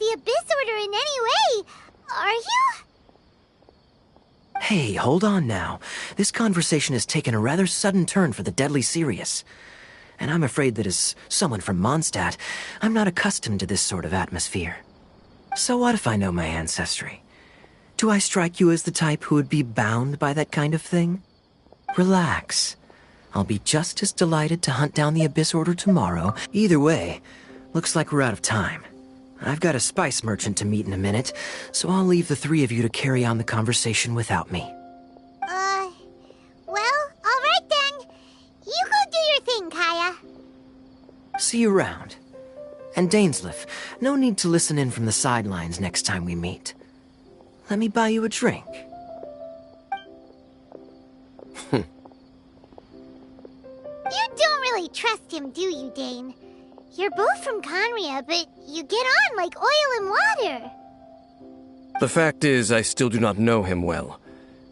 the Abyss Order in any way, are you? Hey, hold on now. This conversation has taken a rather sudden turn for the deadly serious. And I'm afraid that as someone from Mondstadt, I'm not accustomed to this sort of atmosphere. So what if I know my ancestry? Do I strike you as the type who would be bound by that kind of thing? Relax. I'll be just as delighted to hunt down the Abyss Order tomorrow. Either way, looks like we're out of time. I've got a spice merchant to meet in a minute, so I'll leave the three of you to carry on the conversation without me. Well, alright then. You go do your thing, Kaya. See you around. And Dainsleif, no need to listen in from the sidelines next time we meet. Let me buy you a drink. You don't really trust him, do you, Dane? You're both from Conria, but you get on like oil and water. The fact is, I still do not know him well.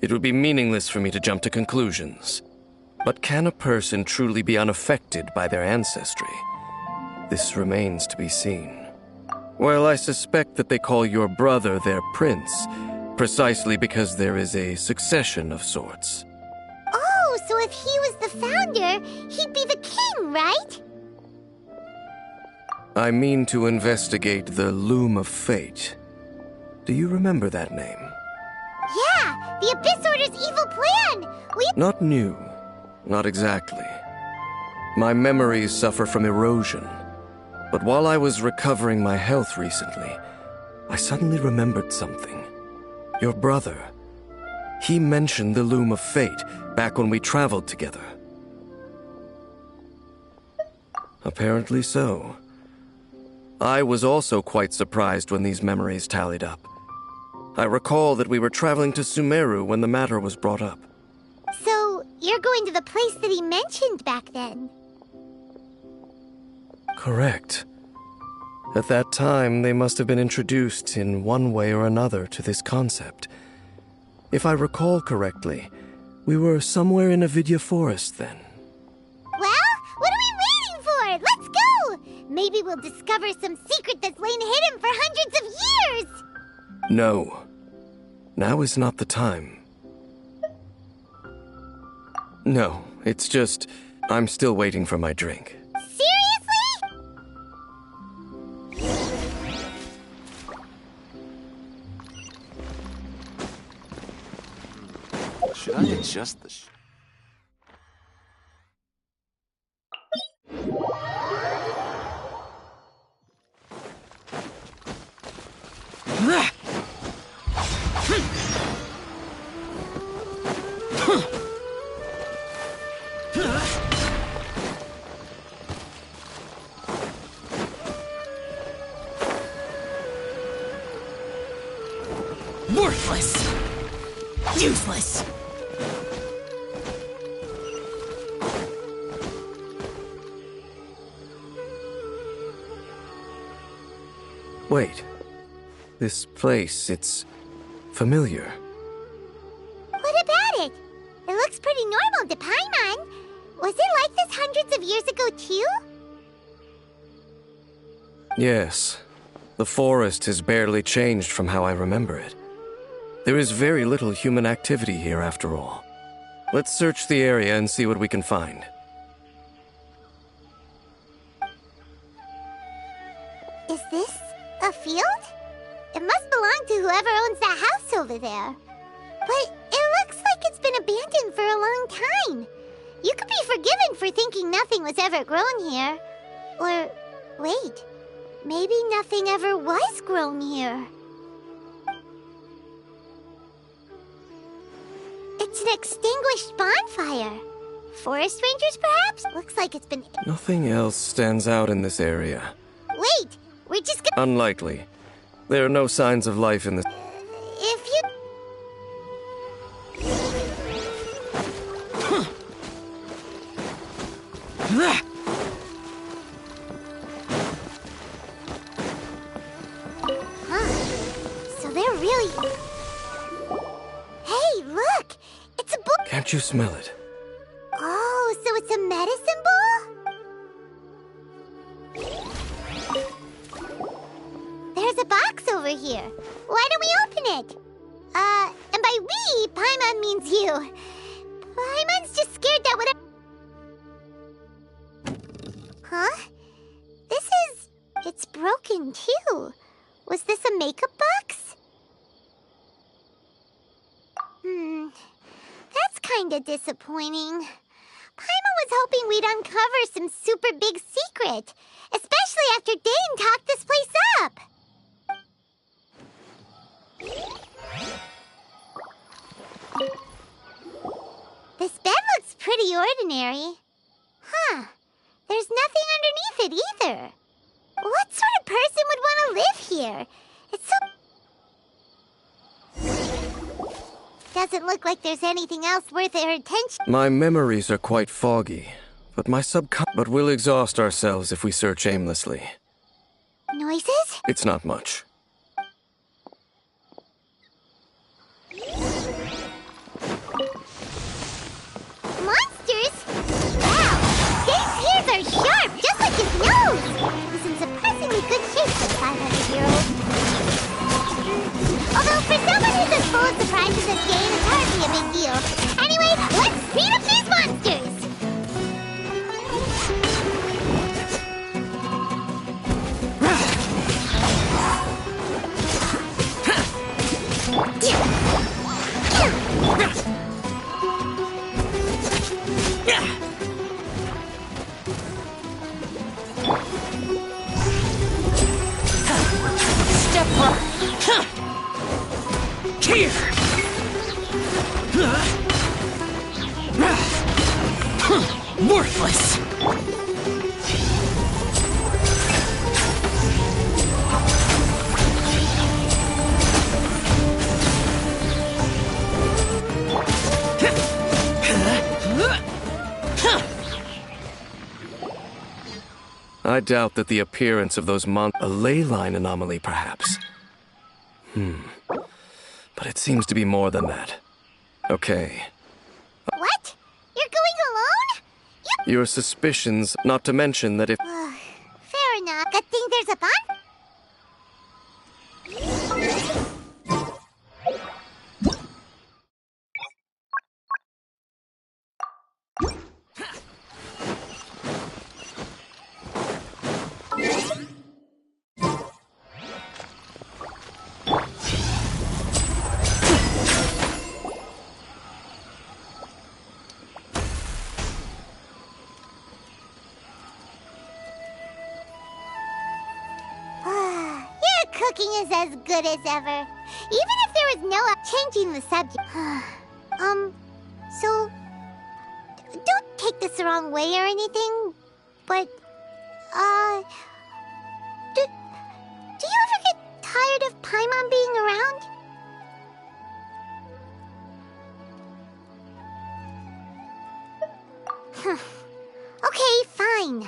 It would be meaningless for me to jump to conclusions. But can a person truly be unaffected by their ancestry? This remains to be seen. Well, I suspect that they call your brother their prince, precisely because there is a succession of sorts. Oh, so if he was the founder, he'd be the king, right? I mean to investigate the Loom of Fate. Do you remember that name? Yeah, the Abyss Order's evil plan! Not new. Not exactly. My memories suffer from erosion. But while I was recovering my health recently, I suddenly remembered something. Your brother. He mentioned the Loom of Fate back when we traveled together. Apparently so. I was also quite surprised when these memories tallied up. I recall that we were traveling to Sumeru when the matter was brought up. So, you're going to the place that he mentioned back then? Correct. At that time, they must have been introduced in one way or another to this concept. If I recall correctly, we were somewhere in Avidya Forest then. Well, what are we waiting for? Let's go! Maybe we'll discover some secret that's lain hidden for hundreds of years! No. Now is not the time. No, it's just, I'm still waiting for my drink. Seriously? Should I adjust the Worthless! Useless! Wait. This place, it's familiar. What about it? It looks pretty normal to Paimon. Was it like this hundreds of years ago, too? Yes. The forest has barely changed from how I remember it. There is very little human activity here, after all. Let's search the area and see what we can find. Is this a field? It must belong to whoever owns that house over there. But it looks like it's been abandoned for a long time. You could be forgiven for thinking nothing was ever grown here. Or, wait, maybe nothing ever was grown here. It's an extinguished bonfire. Forest rangers, perhaps? Looks like it's been... Nothing else stands out in this area. Wait, we're just gonna... Unlikely. There are no signs of life in this... If you... Huh. So they're really... Hey, look! It's a book... Can't you smell it? Oh, so it's a medicine bowl? There's a box here. Why don't we open it? And by we, Paimon means you. Paimon's just scared that whatever... Huh? It's broken too. Was this a makeup box? That's kinda disappointing. Paimon was hoping we'd uncover some super big secret, especially after Dane talked this place up. This bed looks pretty ordinary. Huh. There's nothing underneath it either. What sort of person would want to live here? It's so... Doesn't look like there's anything else worth their attention. My memories are quite foggy, but but we'll exhaust ourselves if we search aimlessly. Noises? It's not much. Monsters? Wow, Dave's ears are sharp, just like his nose. He's in surprisingly good shape for a 500-year-old. Although for someone who's as full of surprises as Dane, it's hardly a big deal. Anyway, let's beat up these monsters! Step up. Here. Worthless. I doubt that the appearance of those a ley line anomaly, perhaps. But it seems to be more than that. Okay. What? You're going alone? Your suspicions, not to mention that if... Fair enough. Good thing there's a bond. Cooking is as good as ever. Even if there was no changing the subject. So don't take this the wrong way or anything, but do you ever get tired of Paimon being around? Okay, fine.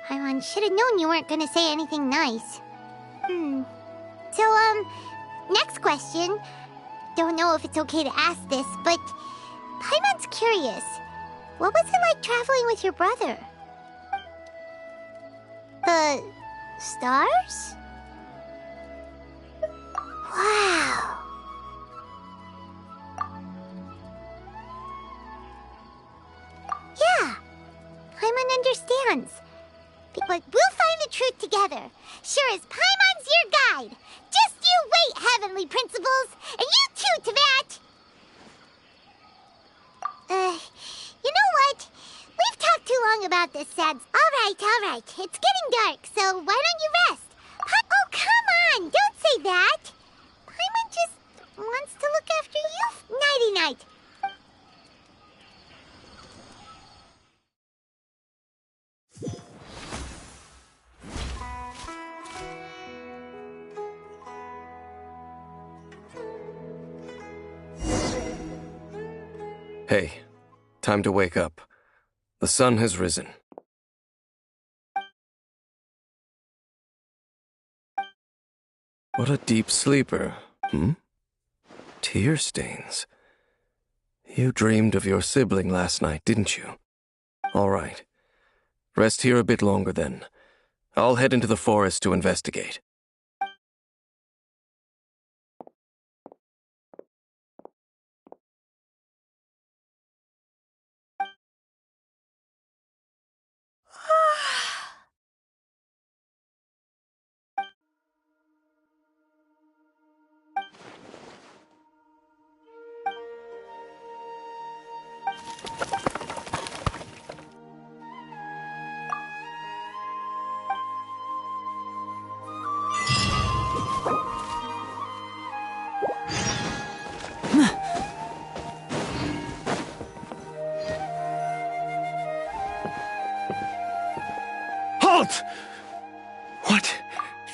Paimon should have known you weren't gonna say anything nice. So, next question. Don't know if it's okay to ask this, but Paimon's curious. What was it like traveling with your brother? The stars? Wow. Yeah, Paimon understands. But we'll find the truth together. Sure as Paimon's your guide. Just you wait, Heavenly Principles. And you too, Teyvat. You know what? We've talked too long about this, Sads. All right. It's getting dark, so why don't you rest? Oh, come on. Don't say that. Paimon just wants to look after you. Nighty-night. Hey, time to wake up. The sun has risen. What a deep sleeper, Tear stains. You dreamed of your sibling last night, didn't you? All right. Rest here a bit longer then. I'll head into the forest to investigate.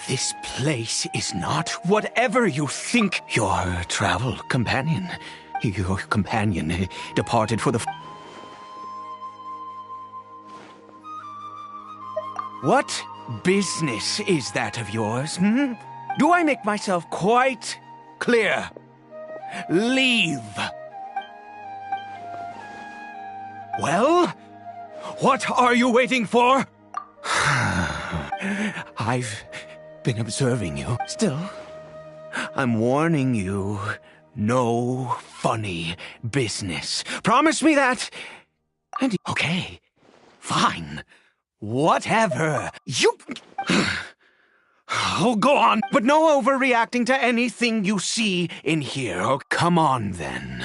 This place is not whatever you think. Your travel companion. Your companion departed for the... What business is that of yours, hmm? Do I make myself quite clear? Leave. Well, what are you waiting for? I've been observing you. Still, I'm warning you. No funny business. Promise me that. And okay, fine. Whatever. You... Oh, go on, but no overreacting to anything you see in here. Oh, come on, then.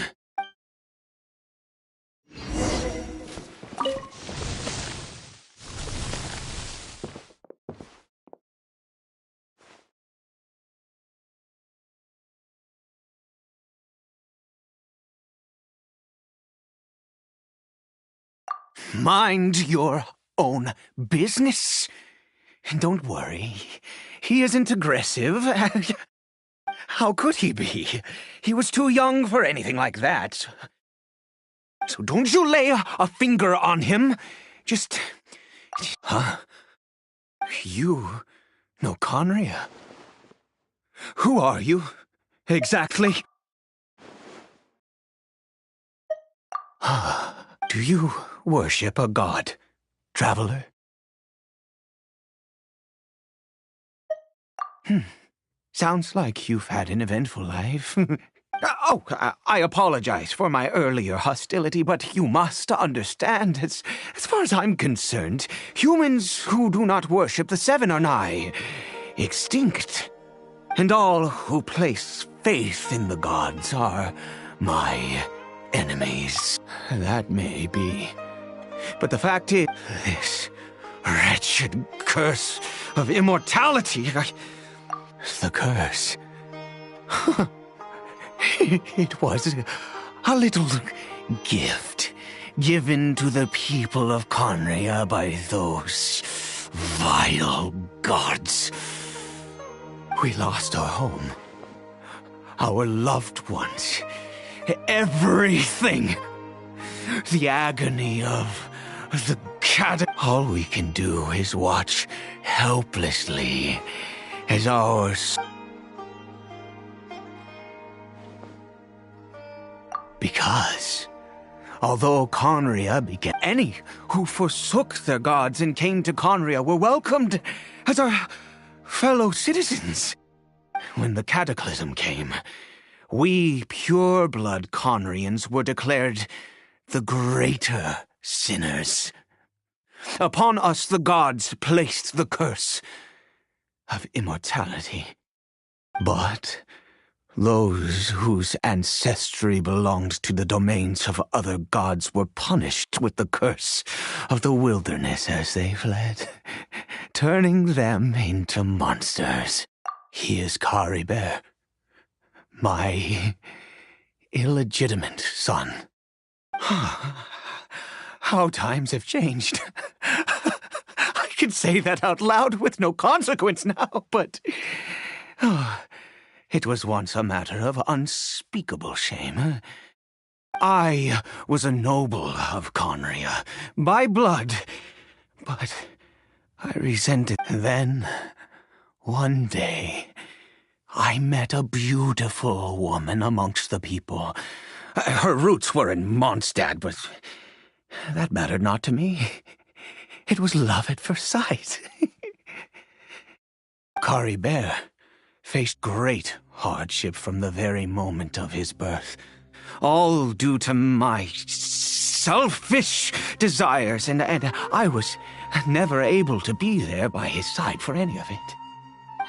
Mind your own business. Don't worry. He isn't aggressive. How could he be? He was too young for anything like that. So don't you lay a finger on him. Just... Huh? You know Conria? Who are you, exactly? Do you worship a god, traveler? Sounds like you've had an eventful life. Oh, I apologize for my earlier hostility, but you must understand, as far as I'm concerned, humans who do not worship the Seven are nigh extinct. And all who place faith in the gods are my enemies. That may be. But the fact is, this wretched curse of immortality... The curse. It was a little gift given to the people of Conria by those vile gods. We lost our home, our loved ones, everything. The agony of the cat. All we can do is watch helplessly as ours. Because, although Conria began, any who forsook their gods and came to Conria were welcomed as our fellow citizens. When the cataclysm came, we pure-blood Conrians were declared the greater sinners. Upon us the gods placed the curse of immortality. But those whose ancestry belonged to the domains of other gods were punished with the curse of the wilderness as they fled, turning them into monsters. He is Caribert, my illegitimate son. How times have changed. I can say that out loud with no consequence now, but... it was once a matter of unspeakable shame. I was a noble of Conria, by blood, but I resented. Then, one day, I met a beautiful woman amongst the people. Her roots were in Mondstadt, but that mattered not to me. It was love at first sight. Caribert faced great hardship from the very moment of his birth, all due to my selfish desires, and I was never able to be there by his side for any of it.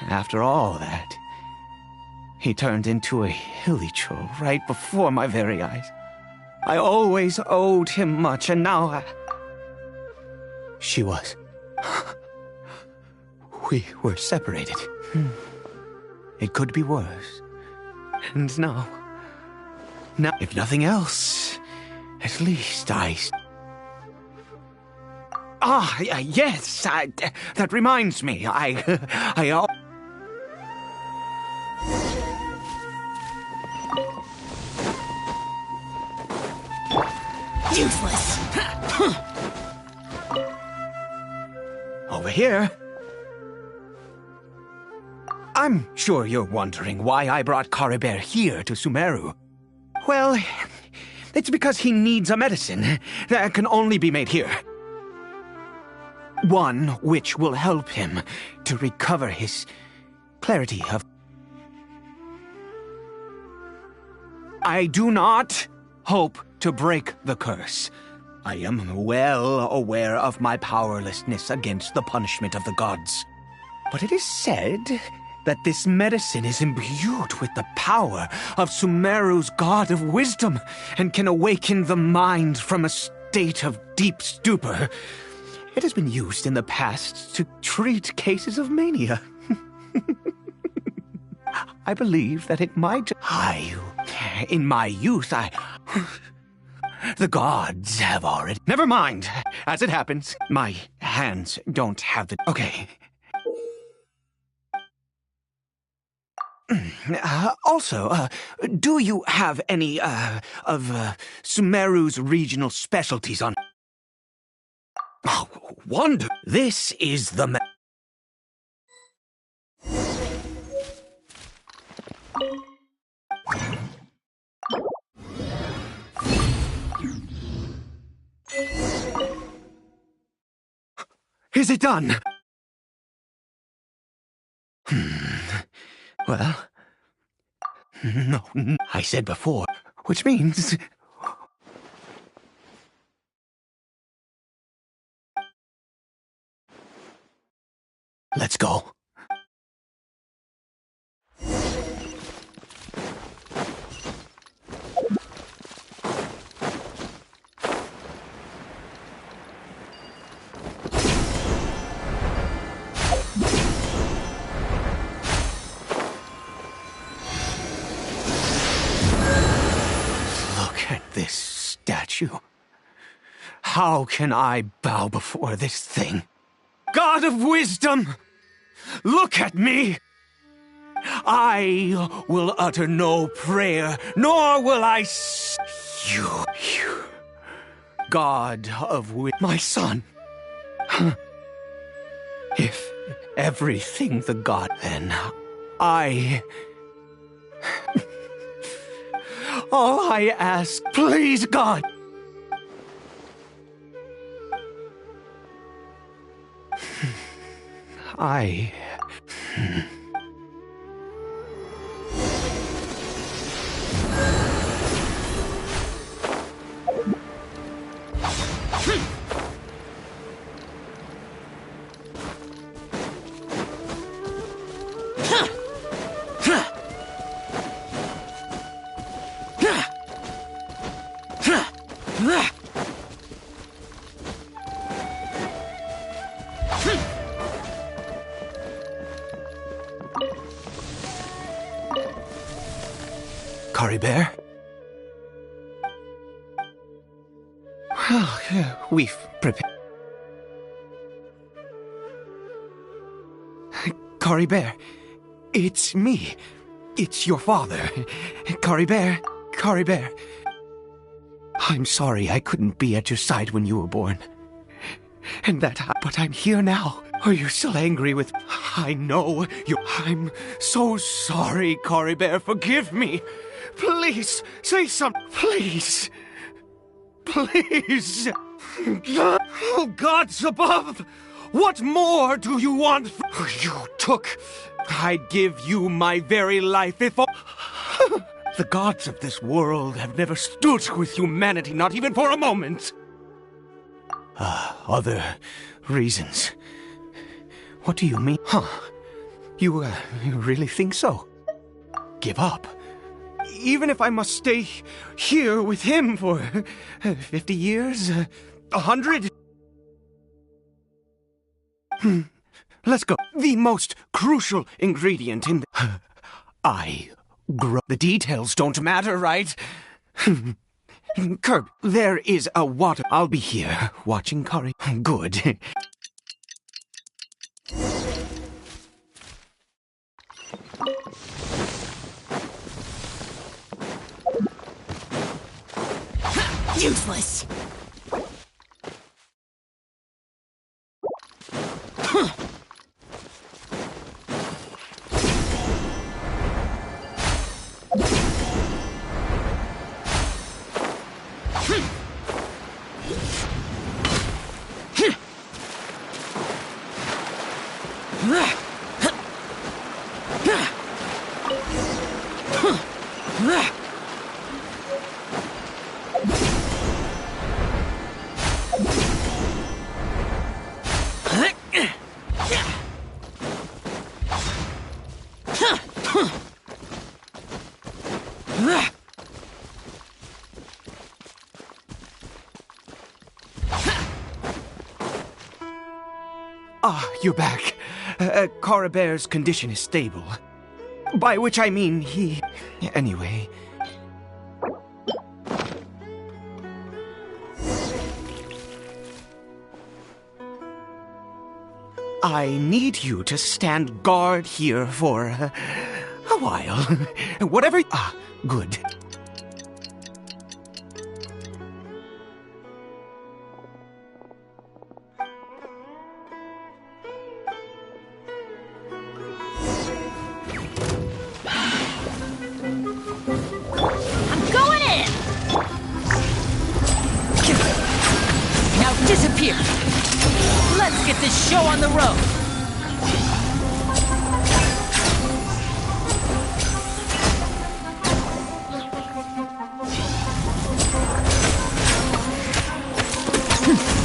After all that, he turned into a hilly troll right before my very eyes. I always owed him much, and now she was. We were separated. It could be worse. And now, if nothing else, at least yes, that reminds me, here. I'm sure you're wondering why I brought Caribert here to Sumeru. Well, it's because he needs a medicine that can only be made here. One which will help him to recover his clarity of... I do not hope to break the curse. I am well aware of my powerlessness against the punishment of the gods. But it is said that this medicine is imbued with the power of Sumeru's god of wisdom and can awaken the mind from a state of deep stupor. It has been used in the past to treat cases of mania. I believe that it might... In my youth, the gods have already... Never mind. As it happens, my hands don't have the... Okay. Also, do you have any, of Sumeru's regional specialties on... Oh, wonder. This is the... Is it done? Well, no, I said before, which means... Let's go. This statue. How can I bow before this thing? God of wisdom! Look at me! I will utter no prayer, nor will I you. God of wisdom, my son. If everything the god, then I... All I ask, please, God. I... Caribert? Well, we've prepared. Caribert, it's me. It's your father. Caribert, Caribert. I'm sorry I couldn't be at your side when you were born. But I'm here now. Are you still angry with... I know you... I'm so sorry, Caribert. Forgive me. Please, say something. Please. Please. Oh, gods above. What more do you want? You took... I'd give you my very life if... The gods of this world have never stood with humanity, not even for a moment. Other reasons. What do you mean? Huh? You really think so? Give up? Even if I must stay here with him for 50 years? 100? Let's go. The most crucial ingredient in the... I grow... The details don't matter, right? Kirk, there is a water... I'll be here, watching Kari. Good. Useless. you're back. Coriber's condition is stable. By which I mean he... Anyway... I need you to stand guard here for a while. Whatever... Ah, good. I'm going in! Now disappear! Let's get this show on the road!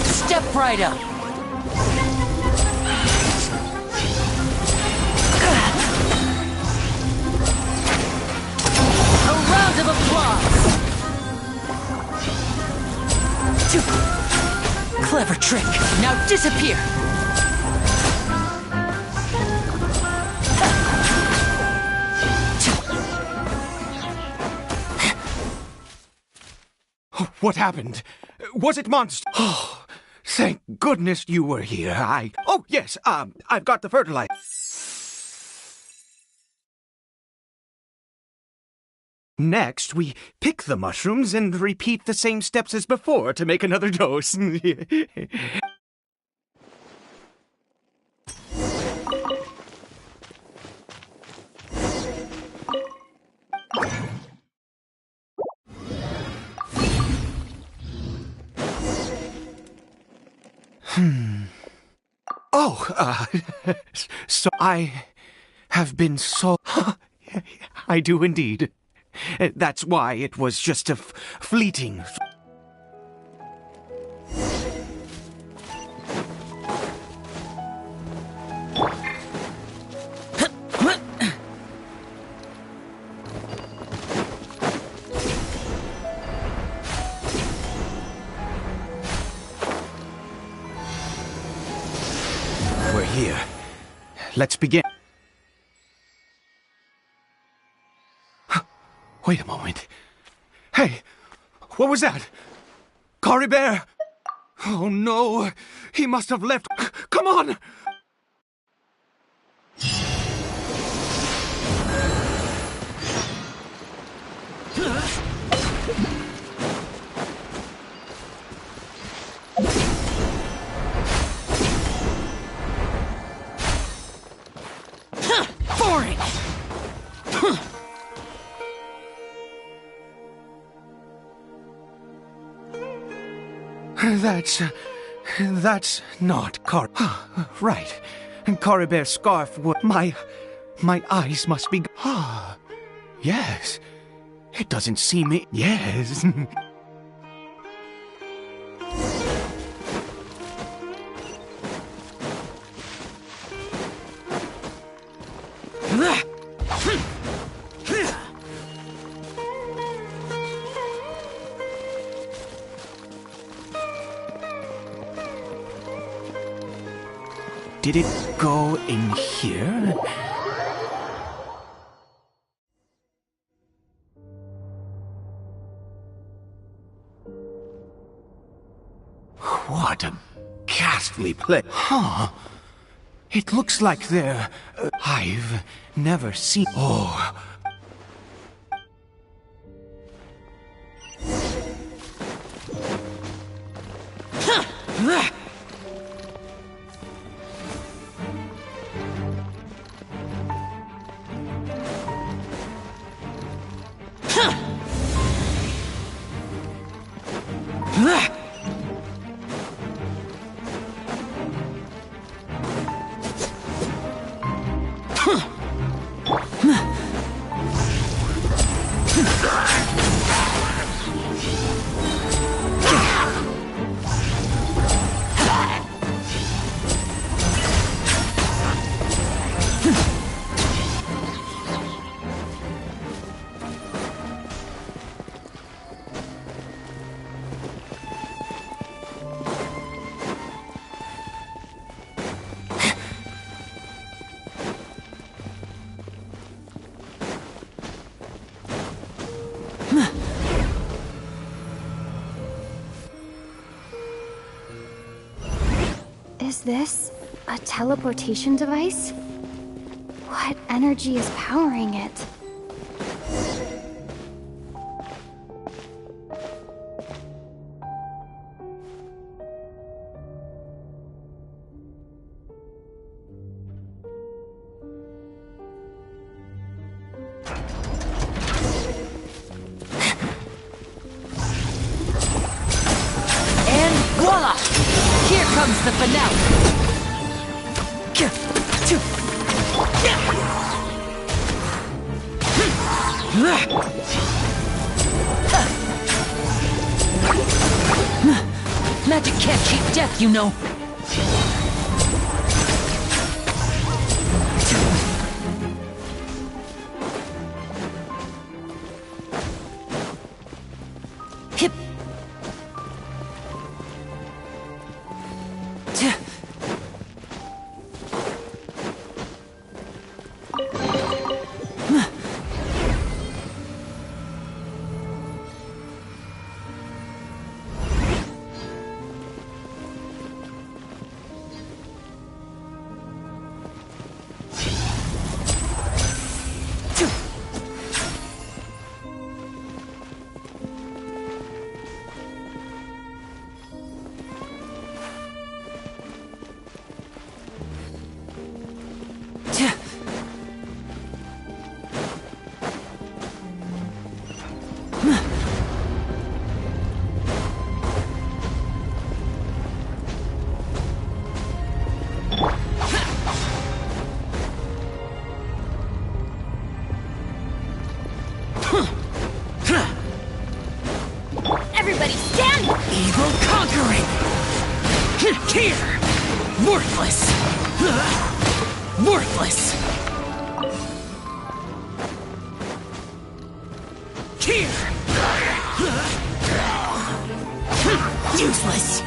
Step right up! A round of applause! Clever trick! Now disappear! What happened? Was it monster? Oh, thank goodness you were here. Oh, yes, I've got the fertilizer. Next, we pick the mushrooms and repeat the same steps as before to make another dose. Oh, so I have been so... I do indeed. That's why it was just a fleeting... We're here. Let's begin. Wait a moment. Hey, what was that? Coriber! Oh no, he must have left. Come on! Boring! That's not right. Coriber's scarf was... My eyes must be... Yes. It doesn't seem it... Yes. Did it go in here? What a ghastly place. Huh. It looks like they're... I've never seen... Oh... Is this a teleportation device? What energy is powering it? Voila! Here comes the finale! Magic can't cheat death, you know. Hip. Everybody stand! Evil conquering! Here! Worthless! Worthless! Here! Useless!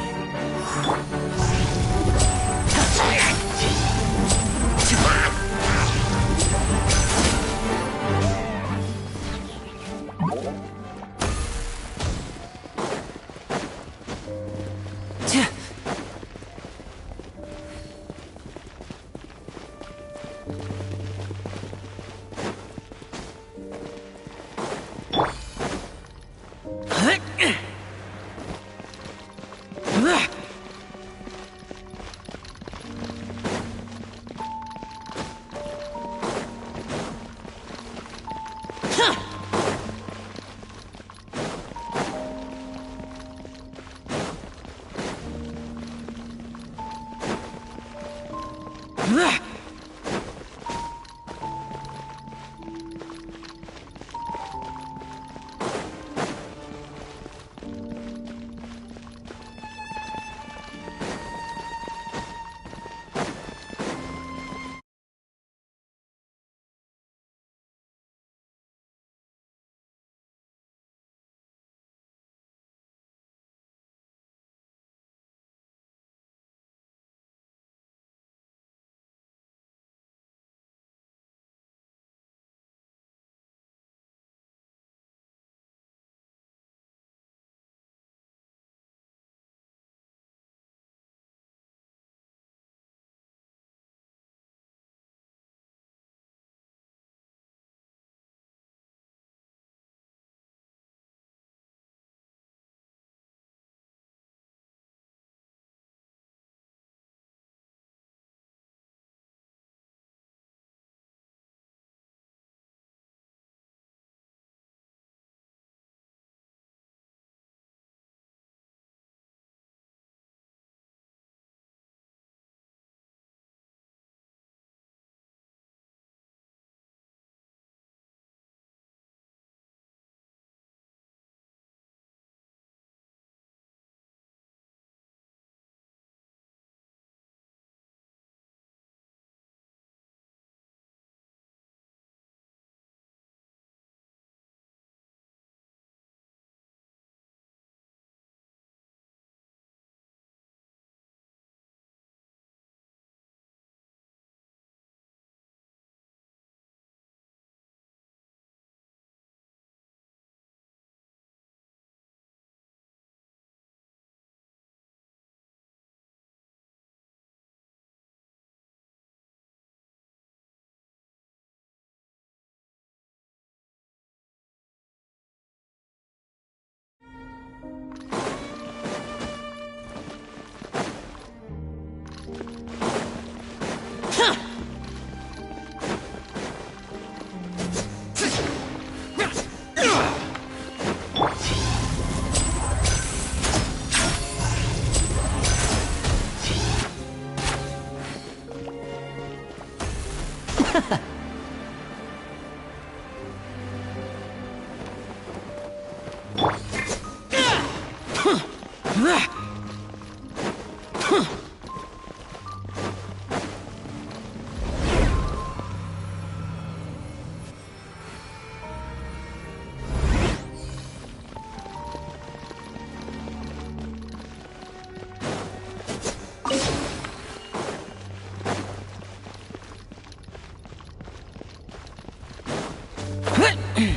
It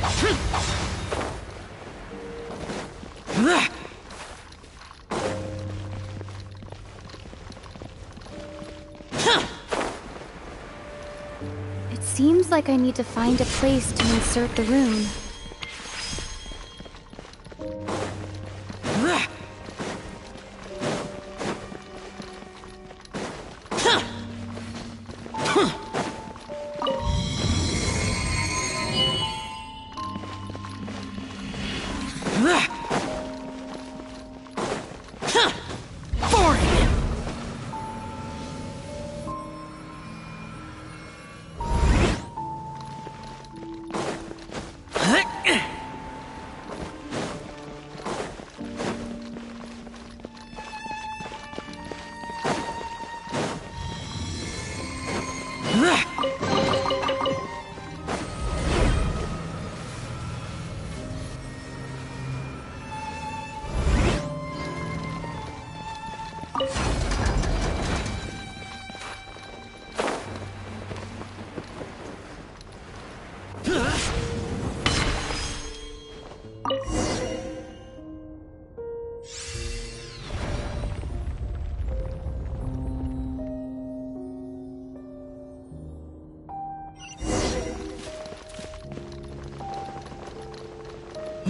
seems like I need to find a place to insert the rune.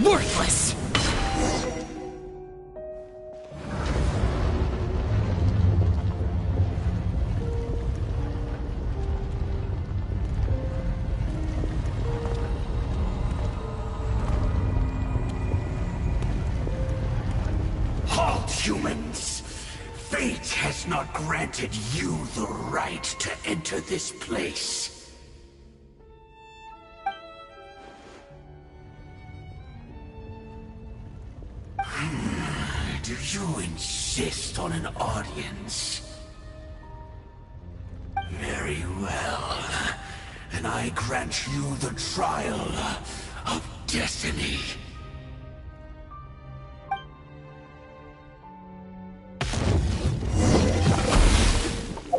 Worthless! Halt, humans! Fate has not granted you the right to enter this place. Do you insist on an audience? Very well. Then I grant you the trial of destiny.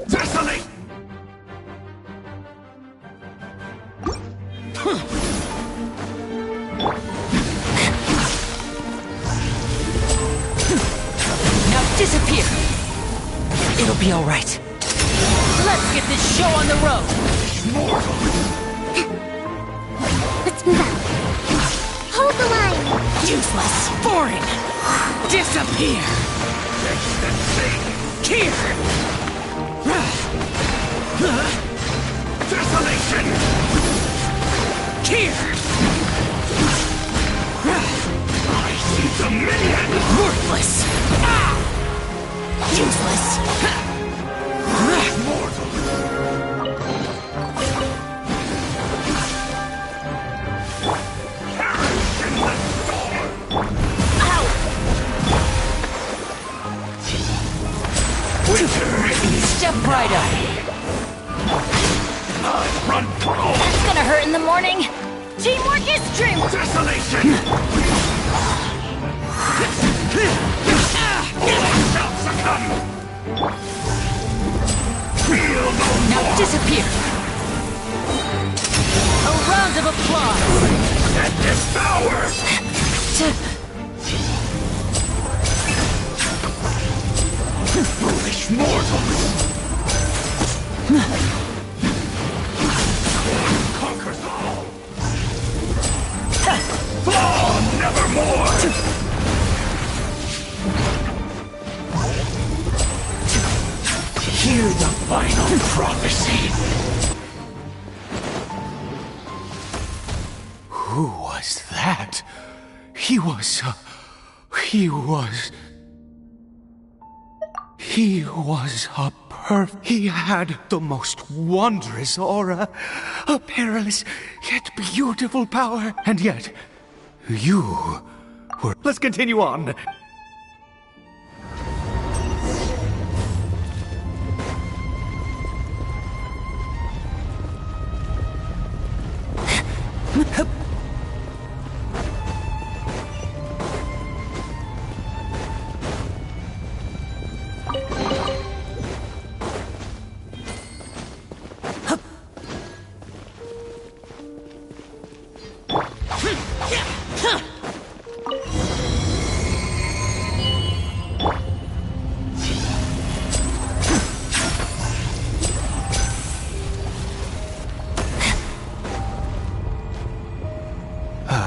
Desolate! Disappear! It'll be all right. Let's get this show on the road! Let's move out. Hold the line. Useless! Boring! Disappear! Here! Desolation! Here! I see dominion! Worthless! Ah! Useless! Mortal! Perish in the storm! Winter! Step right up! I run through! That's gonna hurt in the morning! Teamwork is dreamwork! Desolation! All shall succumb! Feel no Now more! disappear! A round of applause! And devour! Foolish mortals! Conquers all! Fall nevermore! Hear the final prophecy! Who was that? He was a he had the most wondrous aura, a perilous yet beautiful power, and yet you were... Let's continue on.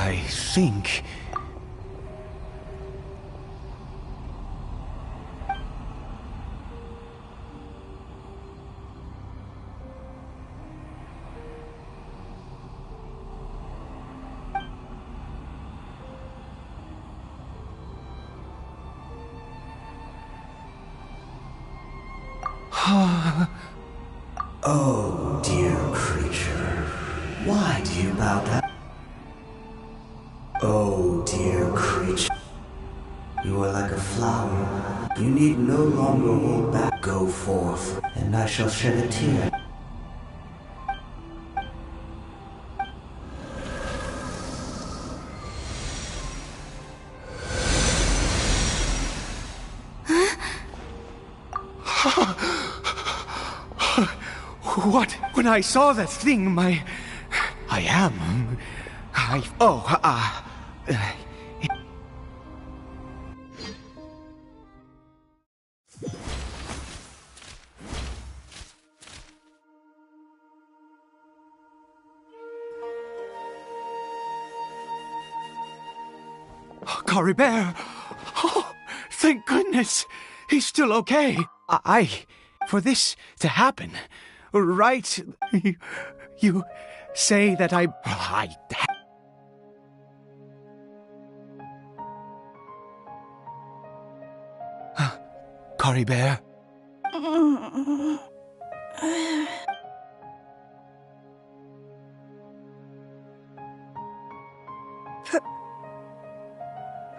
I think... Oh, dear creature. Why do you bow down? Oh, dear creature. You are like a flower. You need no longer hold back. Go forth, and I shall shed a tear. What? When I saw that thing, Cory Bear! Oh, thank goodness! He's still okay. For this to happen, right? You say that Cory Bear?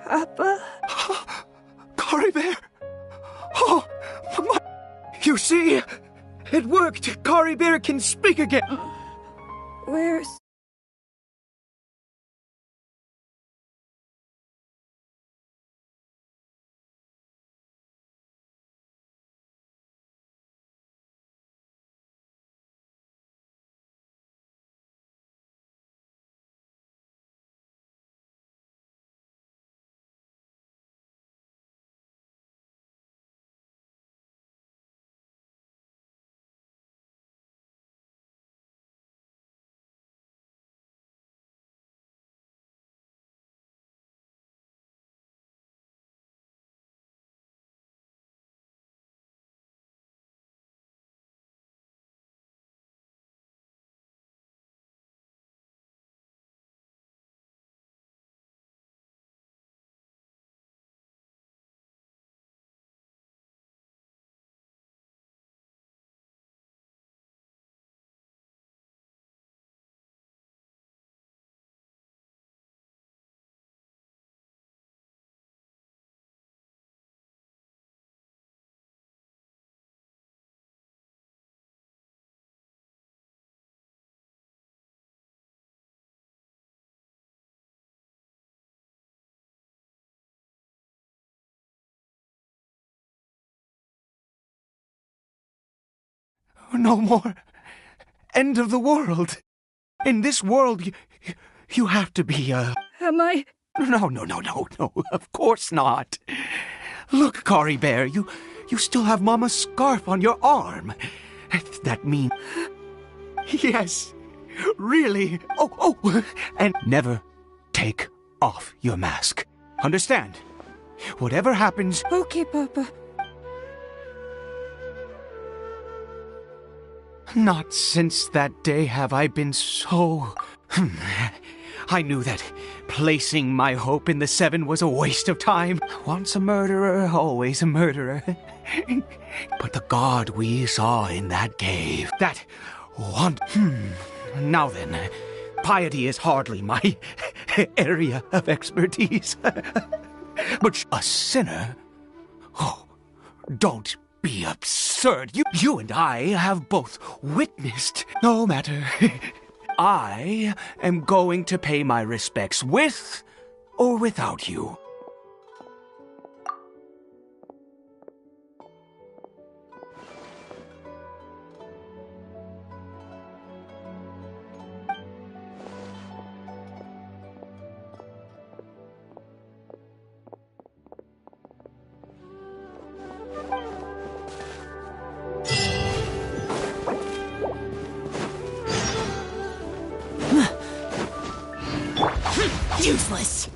Papa? Cory Bear? Oh, you see? It worked! Cory Bear can speak again! Where's... No more. End of the world. In this world, you have to be, Am I... No, of course not. Look, Cory Bear, you still have Mama's scarf on your arm. That means... Yes, really. Oh, and never take off your mask. Understand? Whatever happens... Okay, Papa. Not since that day have I been so... I knew that placing my hope in the Seven was a waste of time. Once a murderer, always a murderer. But the god we saw in that cave, that one... Now then, piety is hardly my area of expertise. But a sinner? Oh, don't be absurd. You and I have both witnessed. No matter. I am going to pay my respects with or without you. Useless.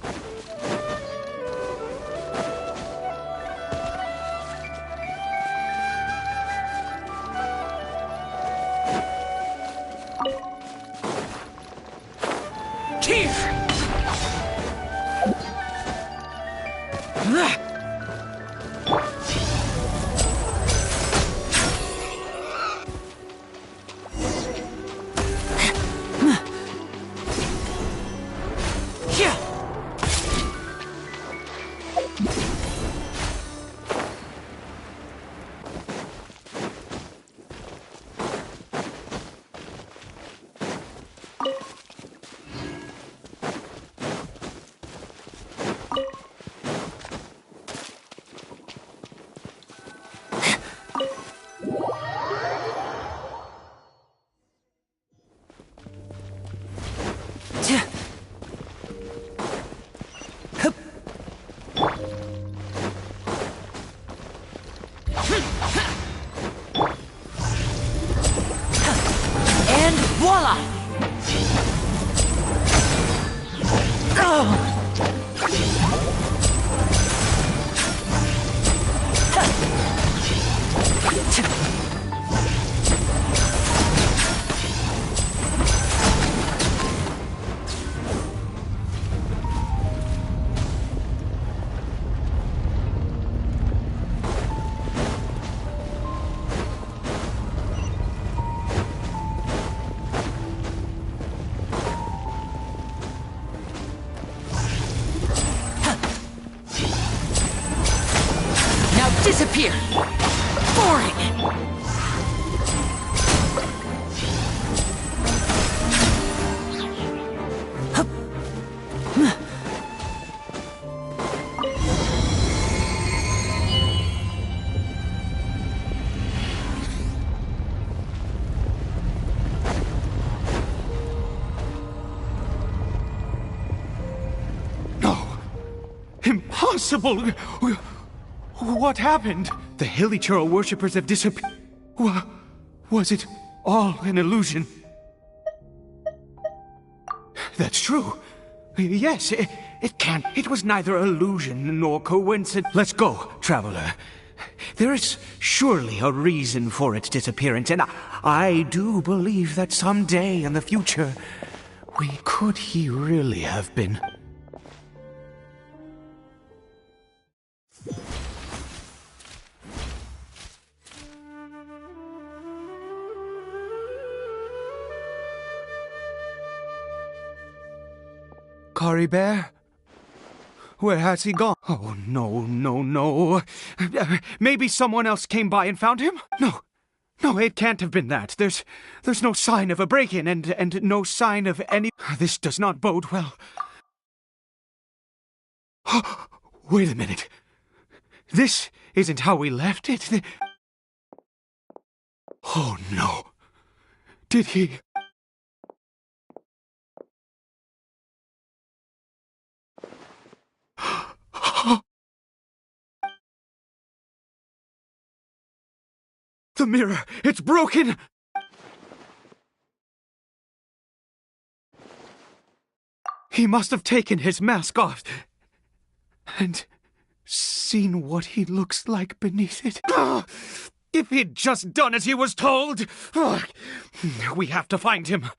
And voila! Disappear! Boring! No! Impossible! What happened? The Hilichurl worshippers have disappeared. Was it all an illusion? That's true. Yes, it can't. It was neither illusion nor coincidence. Let's go, traveler. There is surely a reason for its disappearance, and I do believe that someday in the future, could he really have been? Kari Bear? Where has he gone? Oh, no. Maybe someone else came by and found him? No, it can't have been that. There's no sign of a break-in and no sign of any... This does not bode well. Wait a minute. This isn't how we left it. Oh, no. Did he... The mirror! It's broken! He must have taken his mask off and seen what he looks like beneath it. If he'd just done as he was told! We have to find him.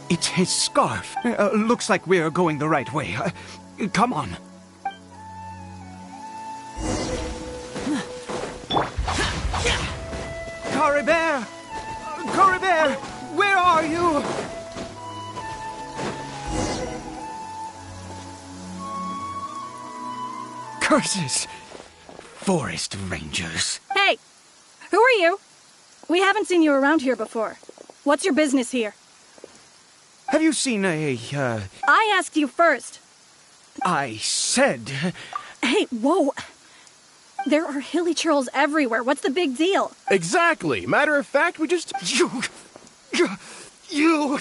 It's his scarf. Looks like we're going the right way. Come on. Kari Bear! Kari Bear! Where are you? Curses! Forest rangers. Hey! Who are you? We haven't seen you around here before. What's your business here? Have you seen I asked you first. I said... Hey, whoa! There are hilly churls everywhere. What's the big deal? Exactly. Matter of fact, we just... You...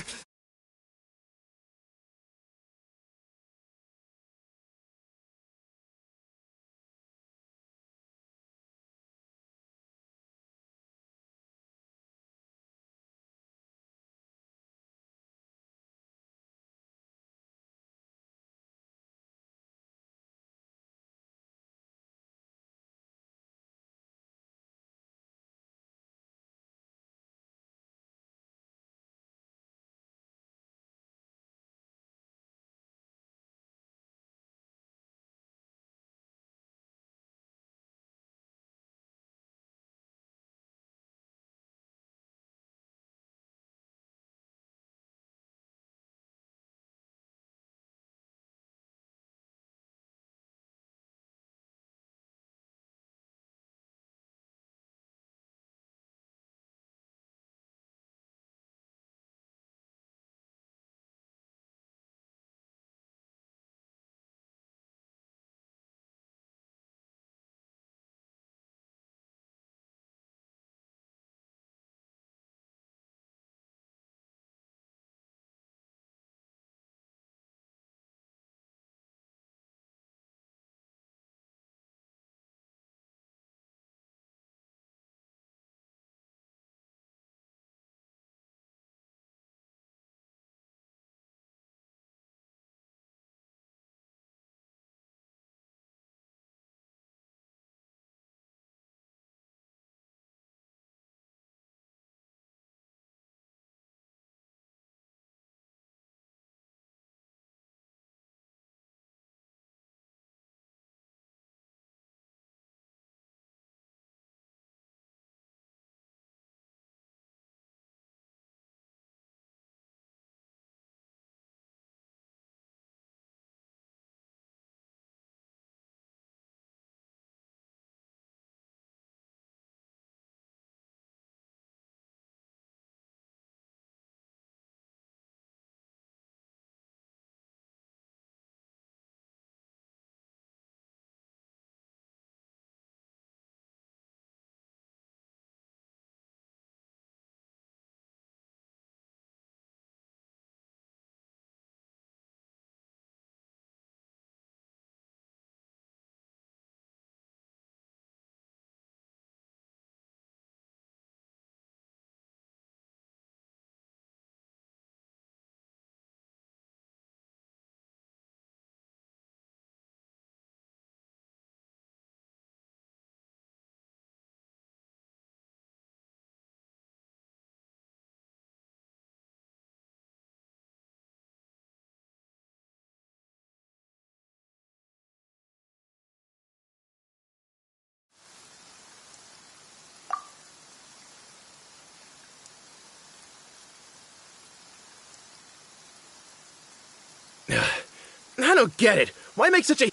I don't get it. Why make such a...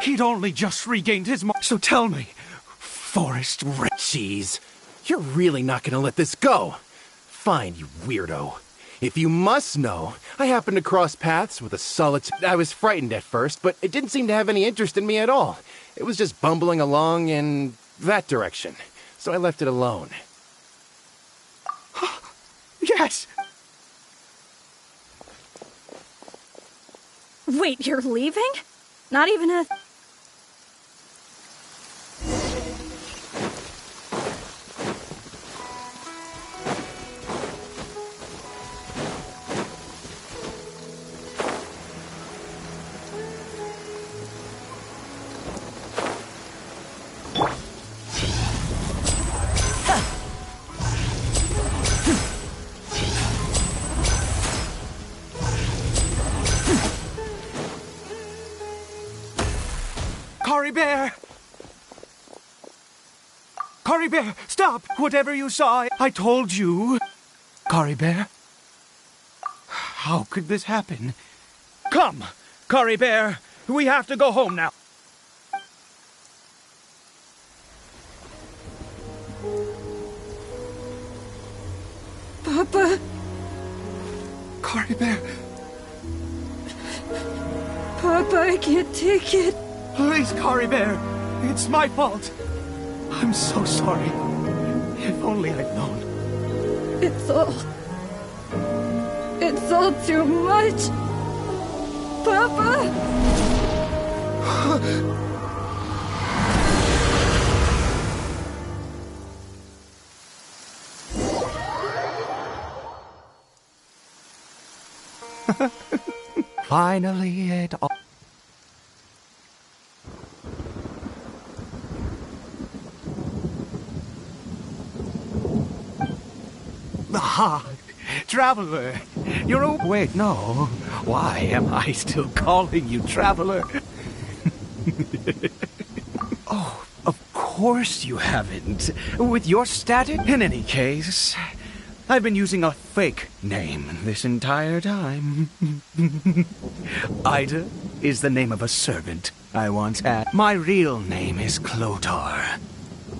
He'd only just regained his So tell me, Forest Red... Jeez. You're really not gonna let this go. Fine, you weirdo. If you must know, I happened to cross paths with a solitary... I was frightened at first, but it didn't seem to have any interest in me at all. It was just bumbling along in that direction. So I left it alone. Yes! Wait, you're leaving? Not even a... Cory Bear! Cory Bear, stop! Whatever you saw, I told you. Cory Bear? How could this happen? Come, Cory Bear, we have to go home now. Papa? Cory Bear. Papa, I can't take it. Please, Caribert. It's my fault. I'm so sorry. If only I'd known. It's all too much. Papa! Finally, it all... Ah, Traveler! You're a... Wait, no. Why am I still calling you Traveler? Oh, of course you haven't. With your status? In any case, I've been using a fake name this entire time. Ida is the name of a servant I once had. My real name is Clotar.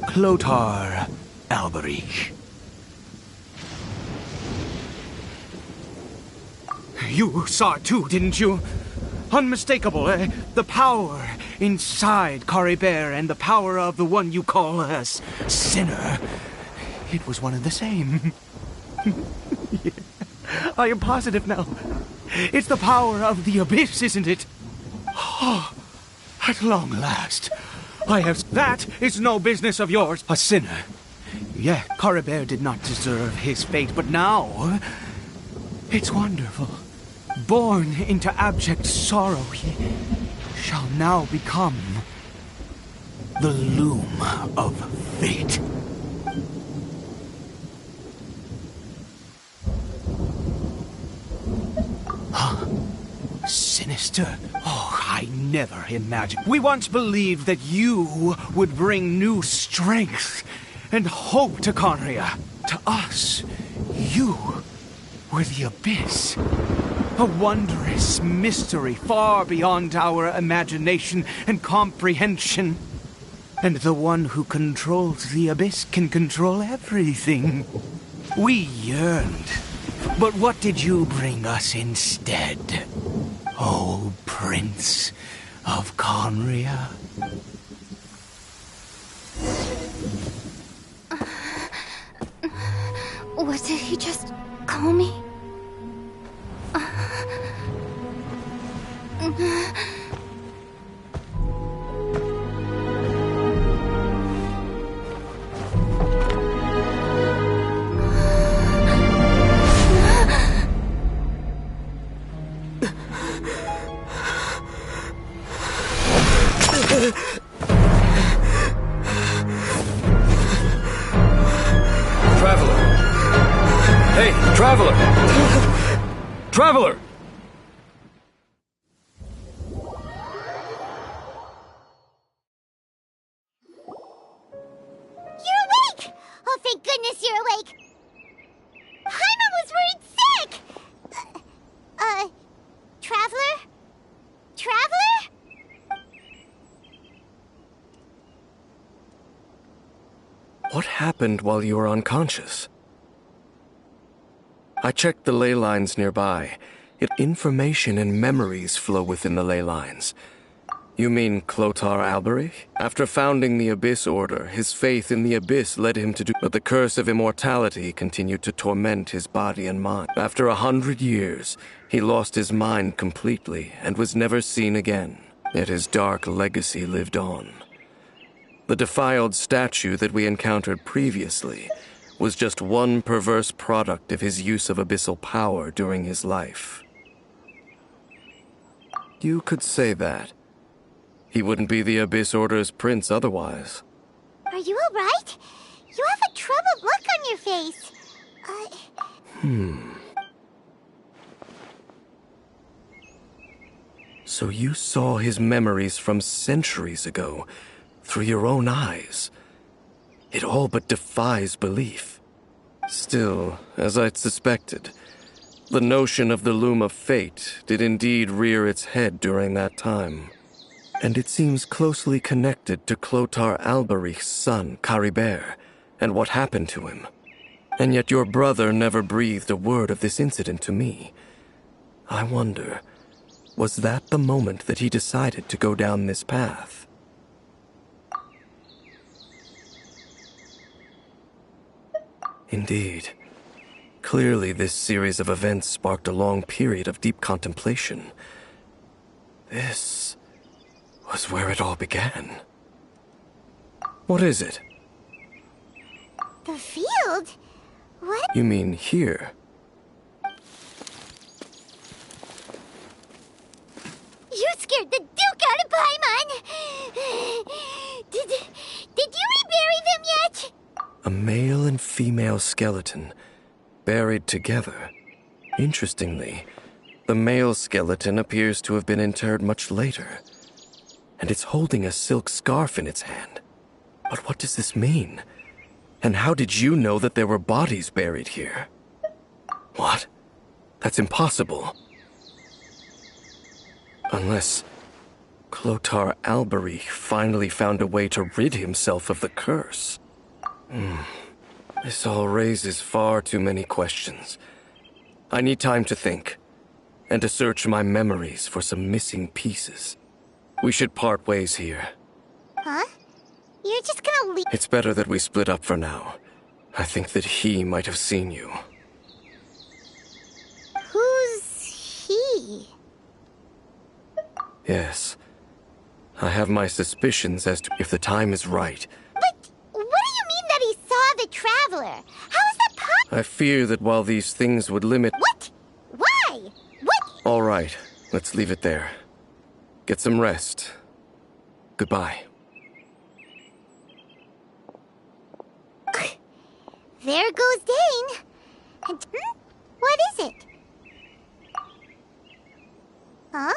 Clotar Alberich. You saw it too, didn't you? Unmistakable, the power inside Caribert and the power of the one you call a sinner. It was one and the same. Yeah. I am positive now. It's the power of the abyss, isn't it? Oh, at long last, I have... That is no business of yours. A sinner. Yeah, Caribert did not deserve his fate, but now... It's wonderful. Born into abject sorrow, he shall now become the loom of fate. Huh? Sinister? Oh, I never imagined. We once believed that you would bring new strength and hope to Conria. To us, you were the abyss. A wondrous mystery far beyond our imagination and comprehension. And the one who controls the abyss can control everything. We yearned. But what did you bring us instead? Oh, Prince of Conria? What did he just call me? Traveler! Hey, Traveler! Traveler! You're awake! Oh, thank goodness you're awake! Paimon was worried sick! Traveler? Traveler? What happened while you were unconscious? I checked the ley lines nearby. Information and memories flow within the ley lines. You mean Clotar Alberich? After founding the Abyss Order, his faith in the Abyss led him to do... But the curse of immortality continued to torment his body and mind. After 100 years, he lost his mind completely and was never seen again. Yet his dark legacy lived on. The defiled statue that we encountered previously was just one perverse product of his use of abyssal power during his life. You could say that. He wouldn't be the Abyss Order's prince otherwise. Are you alright? You have a troubled look on your face. So you saw his memories from centuries ago through your own eyes. It all but defies belief. Still, as I'd suspected, the notion of the Loom of Fate did indeed rear its head during that time. And it seems closely connected to Clotar Alberich's son, Caribert, and what happened to him. And yet your brother never breathed a word of this incident to me. I wonder, Was that the moment that he decided to go down this path? Indeed. Clearly, this series of events sparked a long period of deep contemplation. This was where it all began. What is it? The field? What? You mean here? You scared the Duke out of Paimon! Did you rebury them yet? A male and female skeleton, buried together. Interestingly, the male skeleton appears to have been interred much later, and it's holding a silk scarf in its hand. But what does this mean? And how did you know that there were bodies buried here? What? That's impossible. Unless Clotar Albery finally found a way to rid himself of the curse. This all raises far too many questions. I need time to think, and to search my memories for some missing pieces. We should part ways here. Huh? You're just gonna leave? It's better that we split up for now. I think that he might have seen you. Who's he? Yes. I have my suspicions as to if the time is right. But what do you mean that he saw the Traveler? How is that possible? I fear that while these things would limit... What? Why? What? All right, let's leave it there. Get some rest. Goodbye. There goes Dane. And what is it? Huh?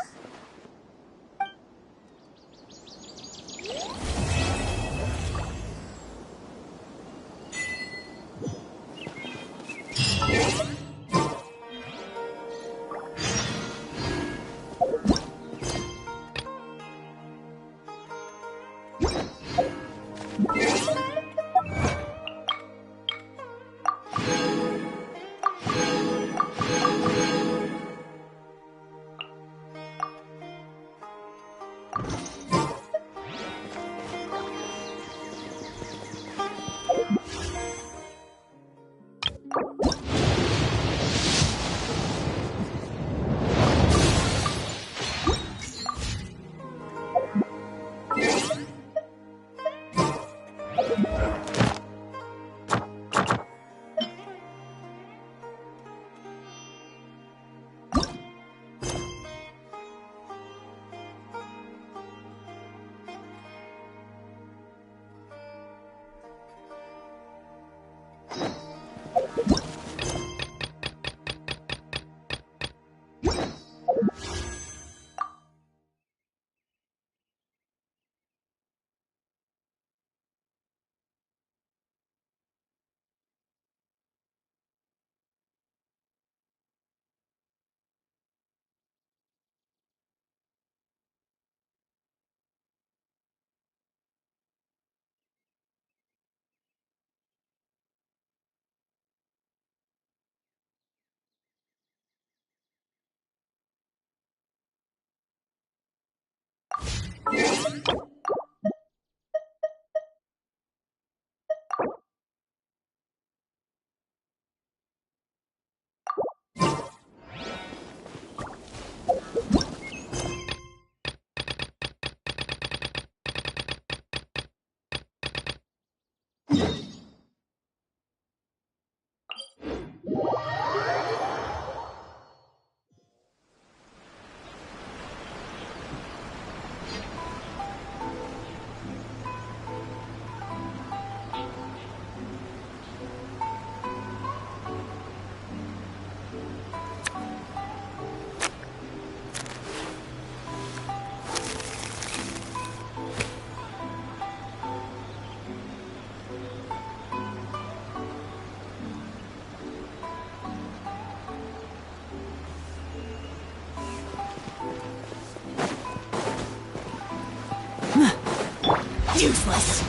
Useless.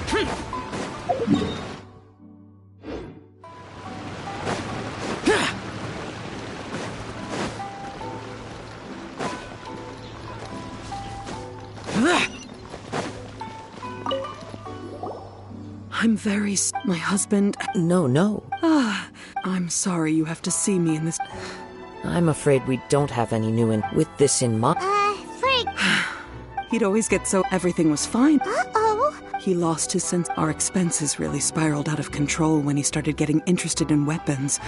I'm very... My husband... No. I'm sorry you have to see me in this... I'm afraid we don't have any with this in mind. Frick. He'd always get so... Everything was fine. Uh-oh. He lost his sense. Our expenses really spiraled out of control when he started getting interested in weapons.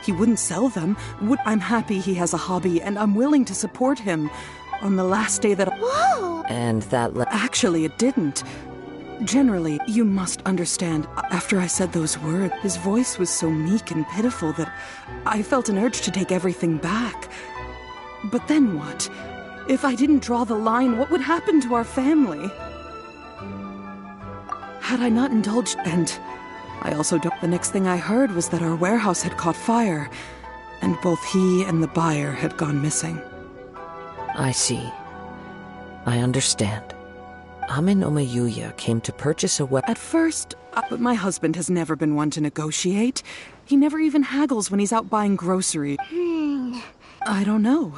He wouldn't sell them. I'm happy he has a hobby, and I'm willing to support him. On the last day that... Whoa! And that Actually, it didn't. Generally, you must understand, after I said those words, his voice was so meek and pitiful that I felt an urge to take everything back. But then what? If I didn't draw the line, what would happen to our family? Had I not indulged... And I also don't... The next thing I heard was that our warehouse had caught fire, and both he and the buyer had gone missing. I see. I understand. Amin Omayuya came to purchase a weapon. At first, but my husband has never been one to negotiate. He never even haggles when he's out buying groceries. I don't know.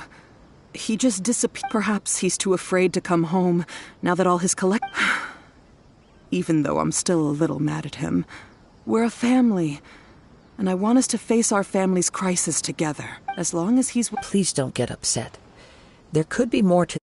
He just disappeared. Perhaps he's too afraid to come home, now that all his Even though I'm still a little mad at him. We're a family, and I want us to face our family's crisis together. As long as he's... Please don't get upset. There could be more to...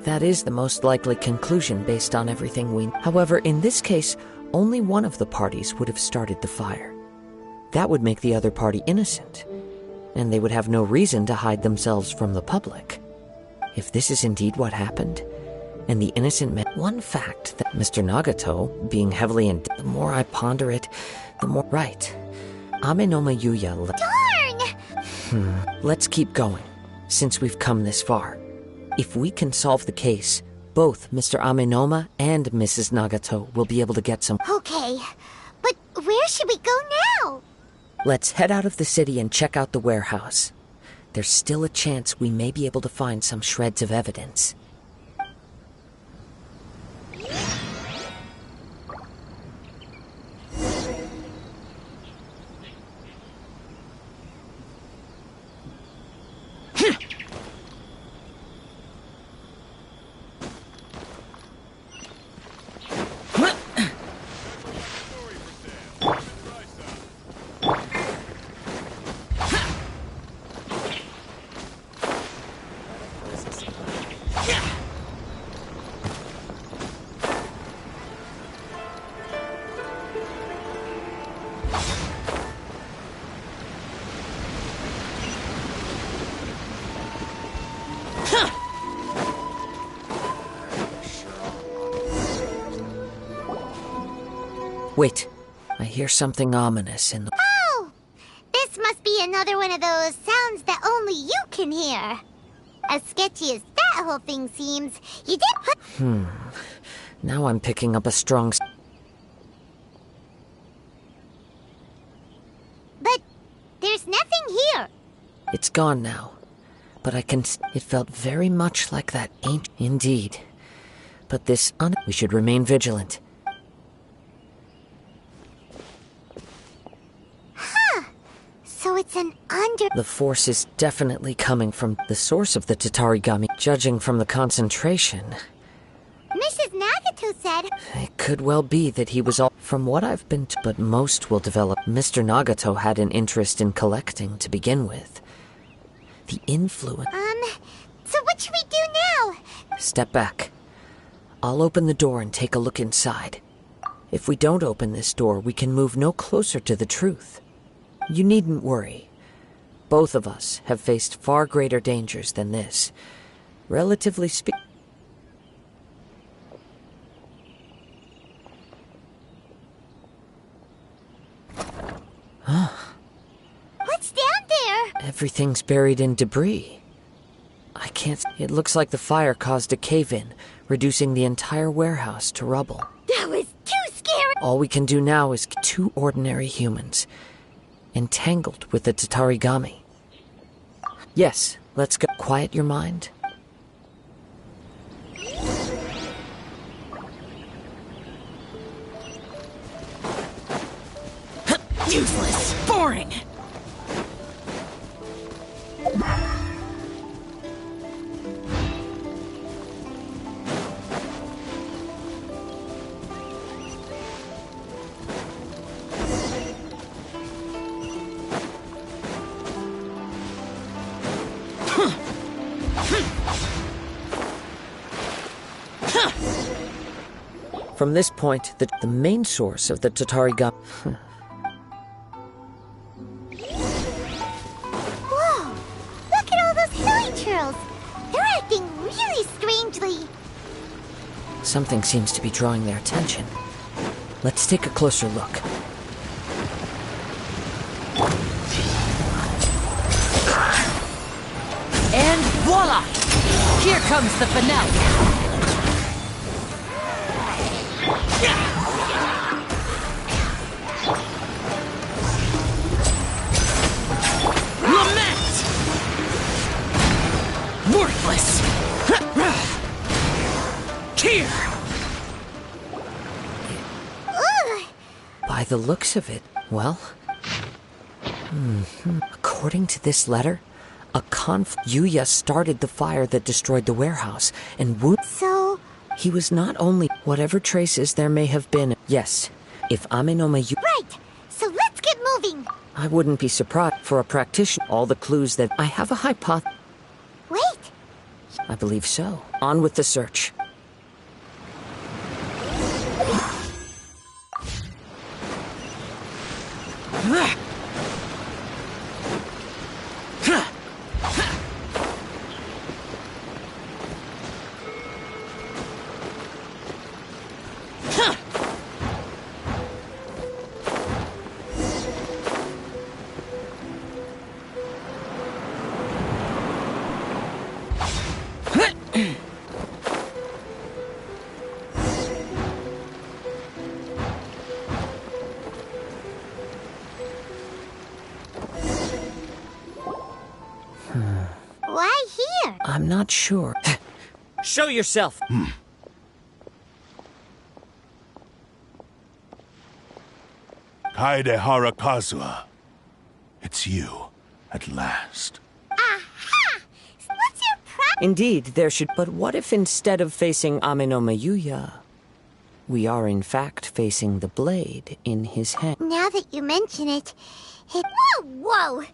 That is the most likely conclusion based on everything we... However, in this case, only one of the parties would have started the fire. That would make the other party innocent, and they would have no reason to hide themselves from the public. If this is indeed what happened, and the innocent man... One fact that Mr. Nagato, being heavily in... The more I ponder it, the more... Right. Amenoma Yuya... Darn! Let's keep going, since we've come this far. If we can solve the case, both Mr. Amenoma and Mrs. Nagato will be able to get some... Okay, but where should we go now? Let's head out of the city and check out the warehouse. There's still a chance we may be able to find some shreds of evidence. Wait, I hear something ominous in the... Oh! This must be another one of those sounds that only you can hear. As sketchy as that whole thing seems, you did put... Now I'm picking up a strong... But there's nothing here. It's gone now, but I can... It felt very much like that ancient... Indeed. But this... We should remain vigilant. So it's an under... The force is definitely coming from the source of the Tatarigami, judging from the concentration. Mrs. Nagato said... It could well be that he was all... From what I've been but most will develop. Mr. Nagato had an interest in collecting to begin with. The influence... So what should we do now? Step back. I'll open the door and take a look inside. If we don't open this door, we can move no closer to the truth. You needn't worry. Both of us have faced far greater dangers than this. Relatively speaking... What's down there? Everything's buried in debris. I can't... It looks like the fire caused a cave-in, reducing the entire warehouse to rubble. That was too scary! All we can do now is two ordinary humans, entangled with the Tatarigami. Yes, let's go. Quiet your mind. Useless! Boring! From this point, the main source of the Tatarigami... Whoa! Look at all those hilly churls! They're acting really strangely. Something seems to be drawing their attention. Let's take a closer look. And voila! Here comes the finale! Lament! Worthless! Here! By the looks of it, well... According to this letter, Yuya started the fire that destroyed the warehouse, and So... He was not only... Whatever traces there may have been... Yes, if Amenoma Yuya... Right! So let's get moving! I wouldn't be surprised for a practitioner. All the clues that... I have a hypothesis. Wait! I believe so. On with the search. Why here? I'm not sure. Show yourself! Kaede Harakazua. It's you, at last. Aha! What's your problem? Indeed, there should... But what if instead of facing Ame no Mayuya, we are in fact facing the blade in his hand? Now that you mention it, Whoa!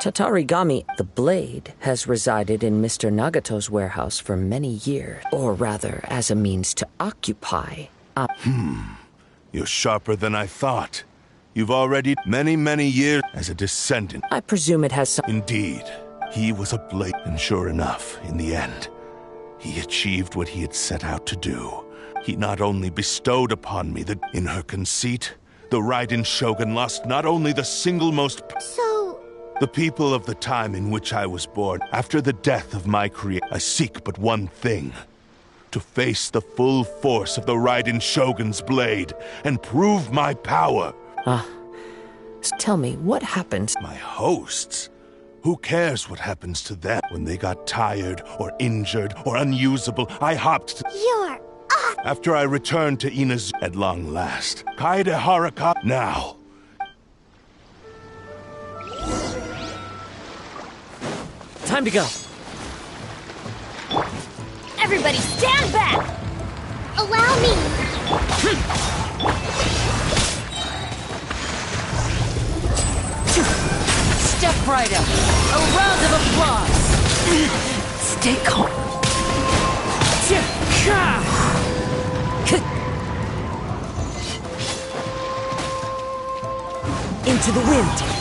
Tatarigami, the blade, has resided in Mr. Nagato's warehouse for many years. Or rather, as a means to occupy... You're sharper than I thought. You've already many years as a descendant. I presume it has some... Indeed. He was a blade, and sure enough, in the end, he achieved what he had set out to do. He not only bestowed upon me in her conceit, the Raiden Shogun lost not only the single most... So... The people of the time in which I was born, after the death of my creator, I seek but one thing. To face the full force of the Raiden Shogun's blade, and prove my power. Tell me, what happens? My hosts? Who cares what happens to them? When they got tired, or injured, or unusable, I hopped to... You're off! After I returned to Inazu at long last. Kaede Haraka now. Time to go. Everybody stand back! Allow me! Step right up. A round of applause. Stay calm. Into the wind.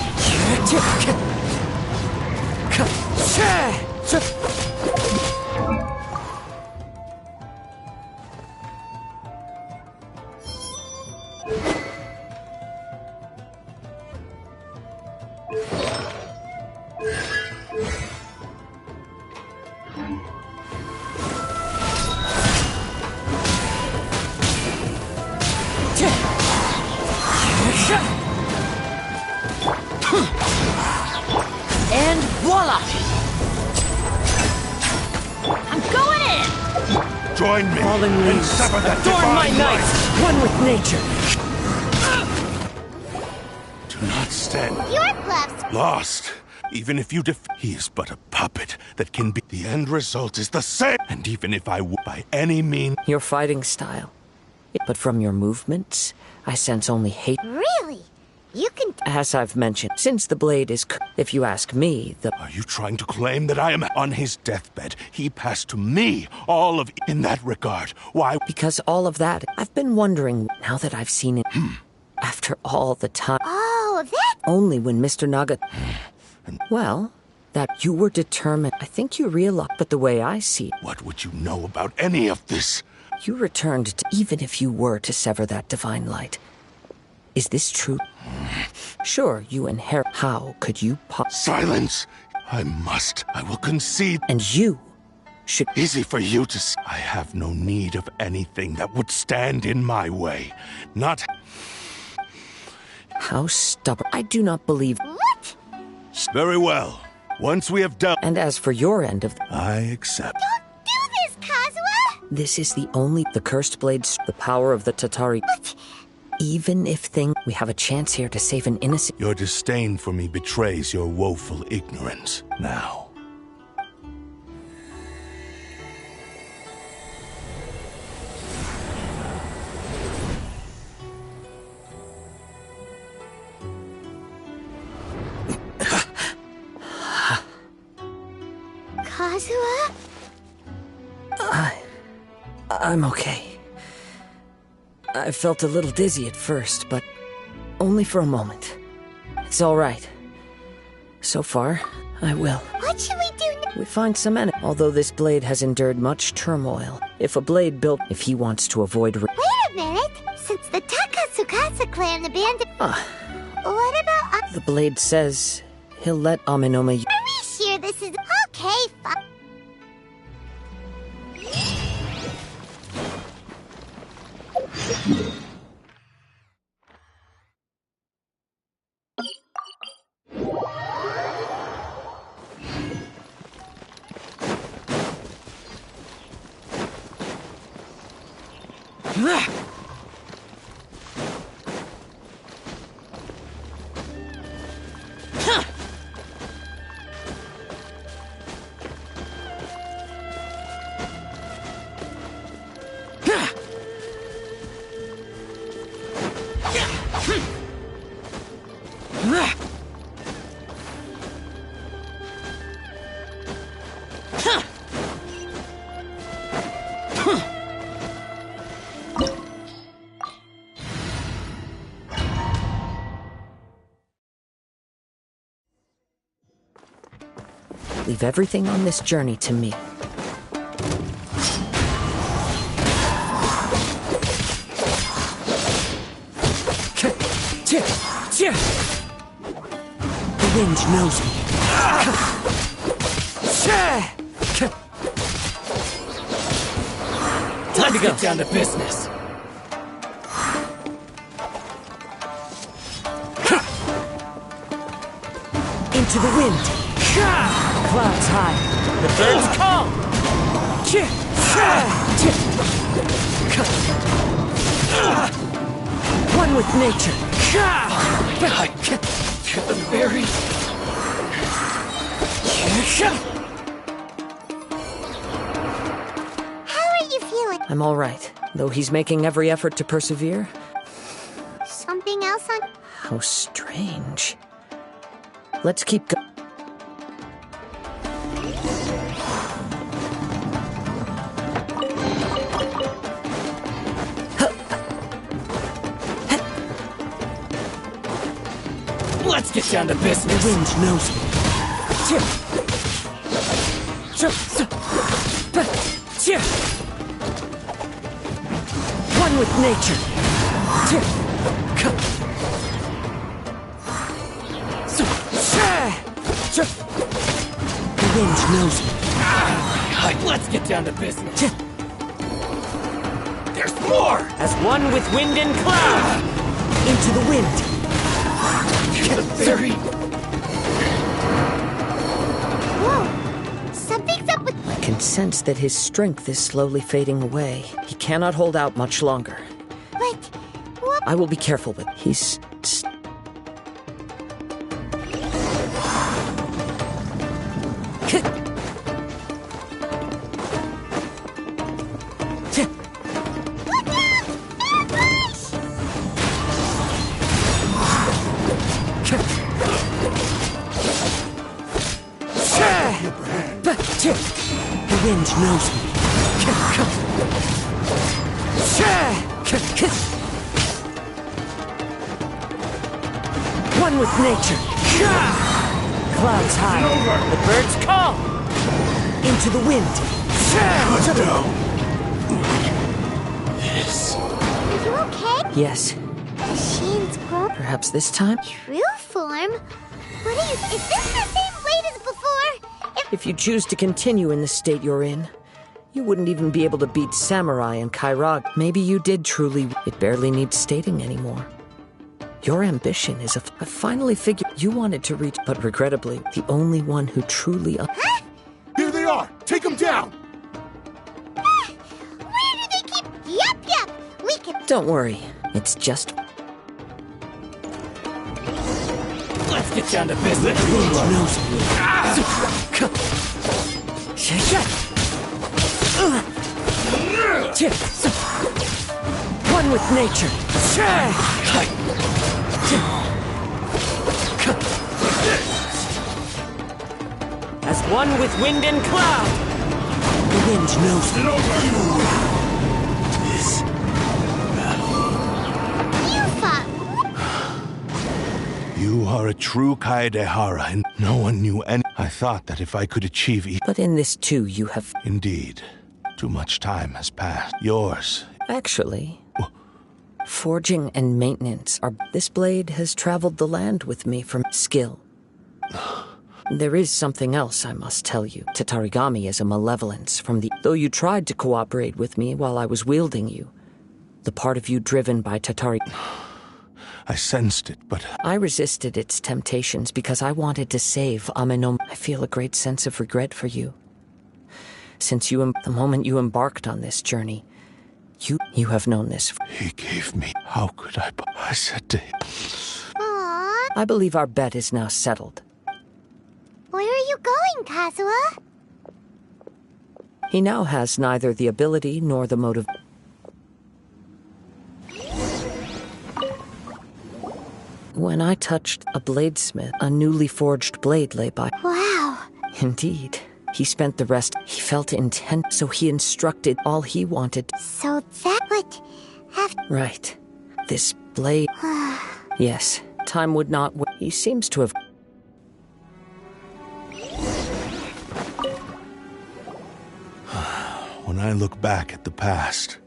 And voila! I'm going in! Join me Fallen and leaves. sever that Adorn my divine night, one with nature. Do not stand Your bluffs! lost. Even if you he is but a puppet that can be. The end result is the same. And even if I would by any means. Your fighting style. But from your movements, I sense only hate. Really? You can... As I've mentioned, since the blade is... If you ask me, the... Are you trying to claim that I am on his deathbed? He passed to me all of... In that regard, why... Because all of that, I've been wondering, now that I've seen it... After all the time... Oh, that... Only when Mr. Naga... Well, that you were determined. I think you realize, but the way I see it... What would you know about any of this? You returned to... Even if you were to sever that divine light. Is this true? Sure, you inherit... How could you Silence! I must. I will concede. And you should... Easy for you to... I have no need of anything that would stand in my way. Not... How stubborn. I do not believe... What? Very well. Once we have done... And as for your end of... I accept. Don't do this, Kazuha! This is the only... The cursed blades... The power of the Tatari... But... Even if we have a chance here to save an innocent... Your disdain for me betrays your woeful ignorance. Now. Kazuha? I'm okay. I felt a little dizzy at first, but only for a moment. It's all right. So far, I will. What should we do now? We find some enemy. Although this blade has endured much turmoil, if a blade built, if he wants to avoid. Wait a minute! Since the Takatsukasa clan abandoned. What about? The blade says he'll let Amenoma. Are we sure this is okay? Fine. Leave everything on this journey to me. The wind knows me. Time to get down to business. Into the wind. Clouds high. The birds call. One with nature. Get the berries. How are you feeling? I'm all right, though he's making every effort to persevere. Something else on? How strange. Let's keep going. Let's get down to business. The wind knows me. One with nature. The wind knows me. Let's get down to business. There's more! As one with wind and cloud. Into the wind. Get a berry. Whoa! Something's up with. I can sense that his strength is slowly fading away. He cannot hold out much longer. But what? I will be careful with. He's. The wind knows me. One with nature. Clouds high. The birds call. Into the wind. Are you okay? Yes. The Shin's grown. Perhaps this time? True form? What are you? Is this the same blade as before? If you choose to continue in the state you're in, you wouldn't even be able to beat Samurai and Kairag. Maybe you did truly. It barely needs stating anymore. Your ambition is I finally figured you wanted to reach, but regrettably, the only one who truly. Huh? Here they are! Take them down! Where do they keep? Yup! We can. Don't worry. It's just. Let's get down to business. The wind knows me. One with nature. As one with wind and cloud. The wind knows me. a true Kaedehara, and no one knew any. I thought that if I could achieve But in this too, you have... Indeed. Too much time has passed. Yours. Actually, forging and maintenance are... This blade has traveled the land with me from skill. There is something else I must tell you. Tatarigami is a malevolence from the... Though you tried to cooperate with me while I was wielding you, the part of you driven by Tatari... I sensed it, but... I resisted its temptations because I wanted to save Amenom. I feel a great sense of regret for you. Since the moment you embarked on this journey, you have known this. He gave me... How could I... I said to him... Aww. I believe our bet is now settled. Where are you going, Kazuha? He now has neither the ability nor the motive. When I touched a bladesmith, a newly forged blade lay by. Wow. Indeed. He spent the rest. He felt intent, so he instructed all he wanted. So that would have... Right. This blade... Yes. Time would not... He seems to have... When I look back at the past,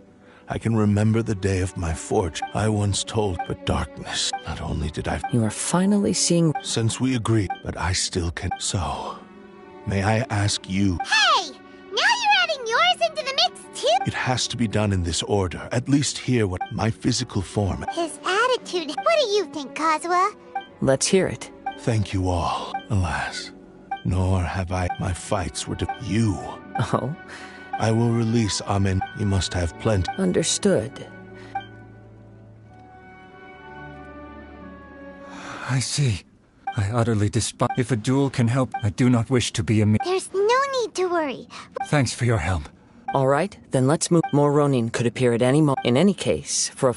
I can remember the day of my forge. I once told, but darkness. Not only did I... You are finally seeing... Since we agreed, but I still can... So, may I ask you... Hey! Now you're adding yours into the mix, too? It has to be done in this order. At least hear what my physical form... His attitude... What do you think, Kazuha? Let's hear it. Thank you all. Alas, nor have I... My fights were to... You. Oh? I will release Amen. You must have plenty. Understood. I see. I utterly despise... If a duel can help, I do not wish to be a... There's no need to worry. Thanks for your help. All right, then let's move. More Ronin could appear at any moment. In any case, for a...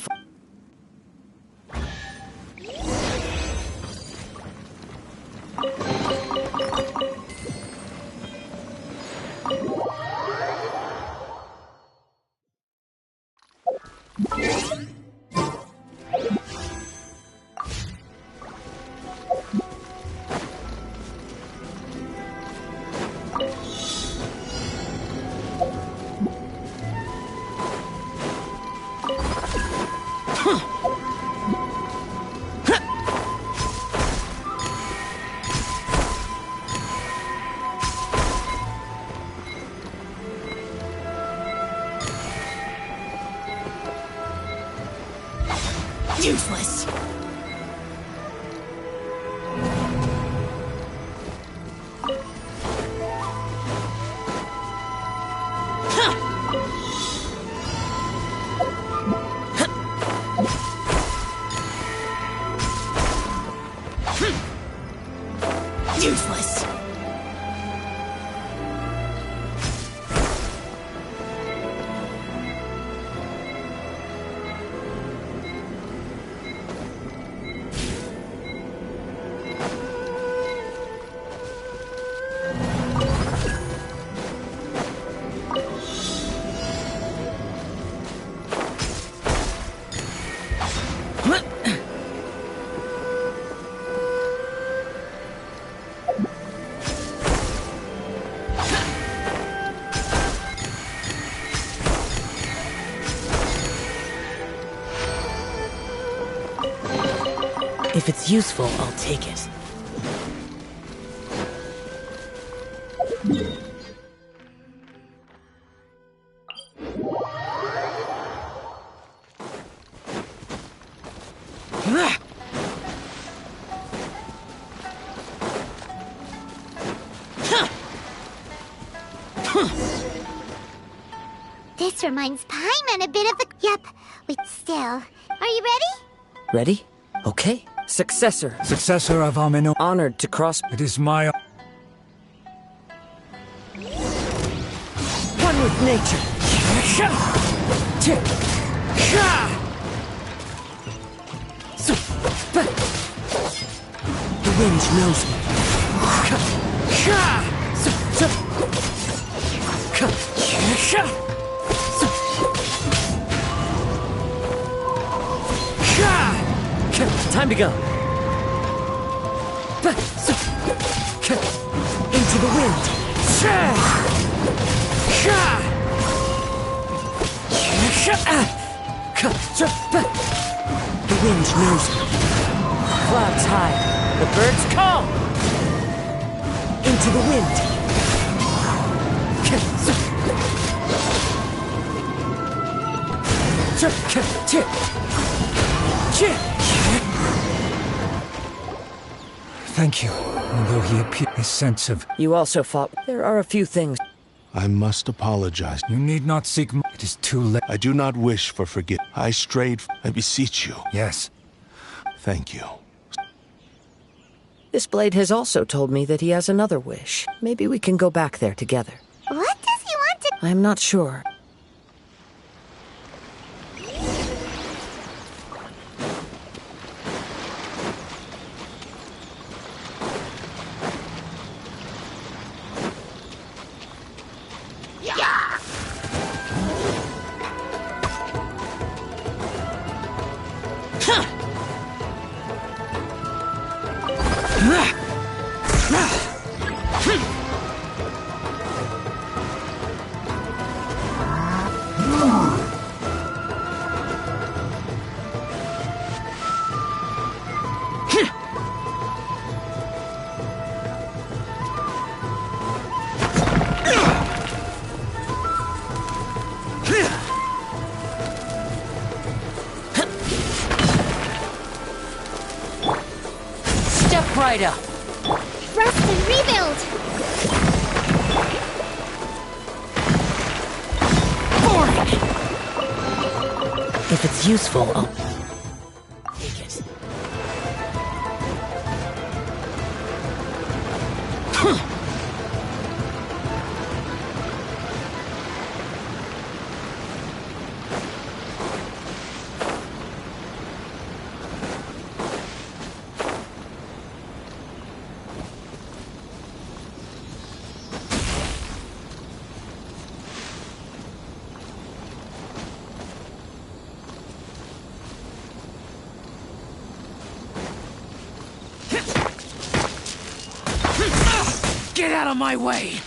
Useless. Useless. If it's useful, I'll take it. This reminds Paimon a bit of the... Yep, wait, still. Are you ready? Ready? Okay. Successor. Successor of Ameno. Honored to cross... It is my... One with nature. The wind knows me. Time to go. Into the wind. The wind knows me. Clouds high. The birds call. Into the wind. Thank you. Although he appeared a sense of... You also fought. There are a few things. I must apologize. You need not seek m- It is too late. I do not wish for forgiveness. I strayed. I beseech you. Yes. Thank you. This blade has also told me that he has another wish. Maybe we can go back there together. What does he want to... I'm not sure. Step right up. Rest and rebuild! Boring! If it's useful, I'll take it. Get out of my way!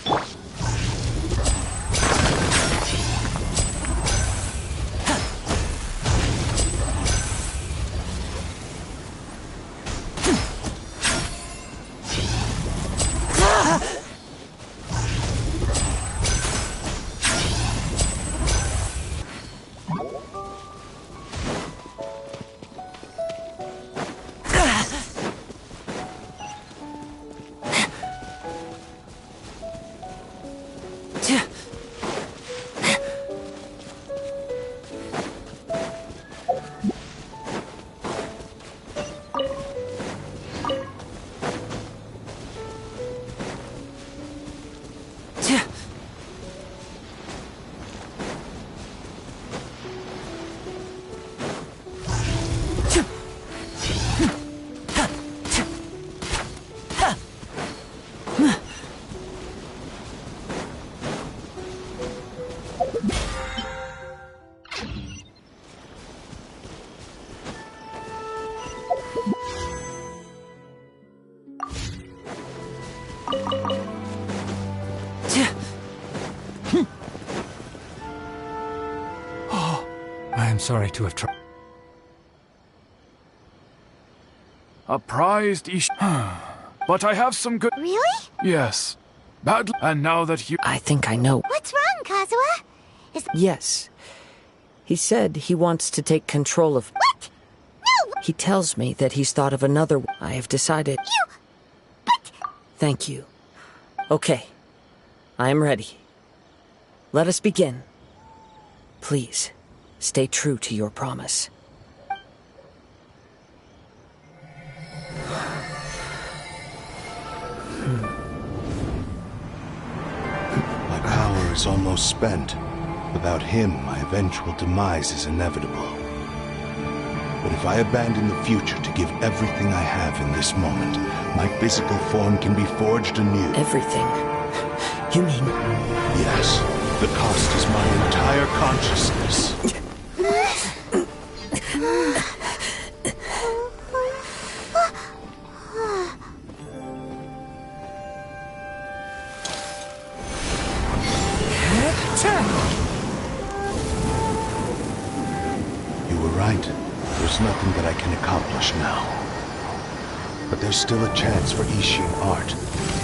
I am sorry to have tried. A prized ish. But I have some good. Really? Yes. Badly. And now that you. I think I know. What's wrong, Kazuha? Yes. He said he wants to take control of... What? No! He tells me that he's thought of another... I have decided... But... Thank you. Okay. I am ready. Let us begin. Please, stay true to your promise. My power is almost spent. Without him, my eventual demise is inevitable. But if I abandon the future to give everything I have in this moment, my physical form can be forged anew. Everything? You mean... Yes. The cost is my entire consciousness. You're right. There's nothing that I can accomplish now. But there's still a chance for Ishin art.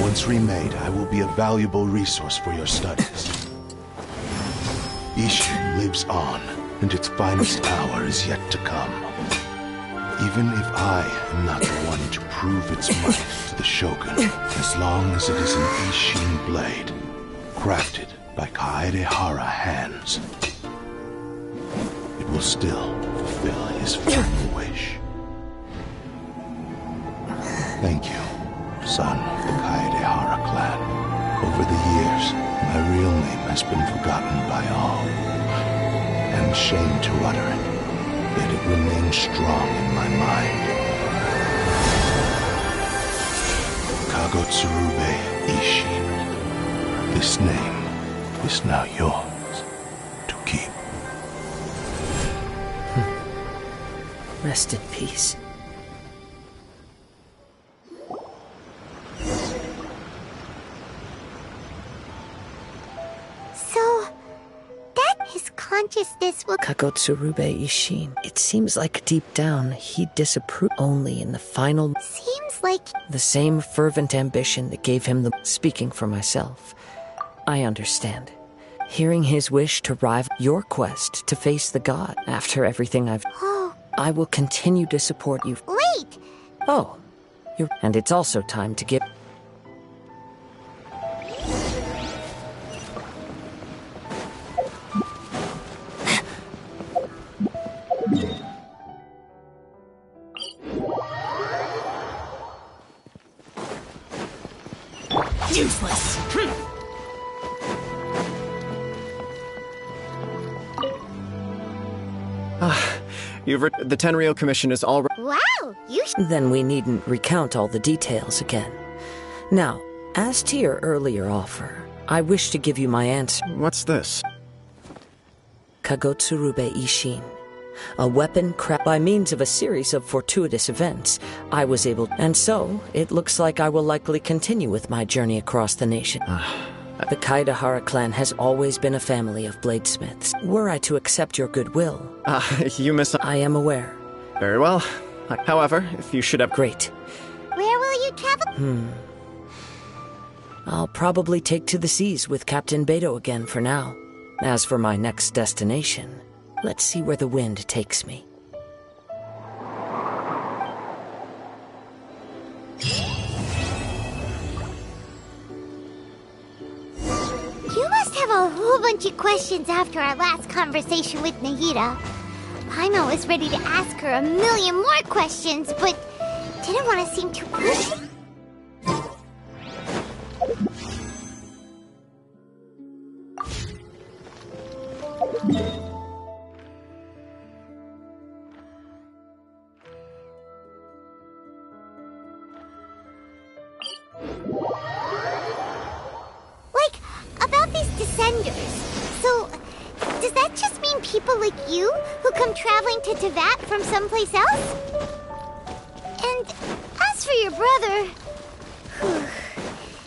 Once remade, I will be a valuable resource for your studies. Ishin lives on, and its finest hour is yet to come. Even if I am not the one to prove its might to the Shogun, as long as it is an Ishin blade, crafted by Kaedehara hands, it will still fulfill his final wish. Thank you, son of the Kaedehara clan. Over the years, my real name has been forgotten by all. I'm ashamed to utter it, yet it remains strong in my mind. Kagotsurube Ishin. This name is now yours to keep. Rest in peace. So, that his consciousness will... Kagotsurube Ishin. It seems like deep down he disapproved only in the final... Seems like... The same fervent ambition that gave him the... Speaking for myself, I understand. Hearing his wish to rival your quest to face the god after everything I've... Oh. I will continue to support you. Wait! Oh. And it's also time to give... Useless! The Tenryou Commission is all... Wow! Then we needn't recount all the details again. Now, as to your earlier offer, I wish to give you my answer. What's this? Kagotsurube Ishin. A weapon crafted by means of a series of fortuitous events. I was able... And so, it looks like I will likely continue with my journey across the nation. The Kaedehara clan has always been a family of bladesmiths. Were I to accept your goodwill... I am aware. Very well. However, if you should have... Great. Where will you travel? I'll probably take to the seas with Captain Beto again for now. As for my next destination, let's see where the wind takes me. You must have a whole bunch of questions after our last conversation with Nahida. Paimon was ready to ask her a million more questions, but didn't want to seem too pushy. Like, about these descenders. So, does that just mean people like you who come traveling to Teyvat from someplace else? And as for your brother...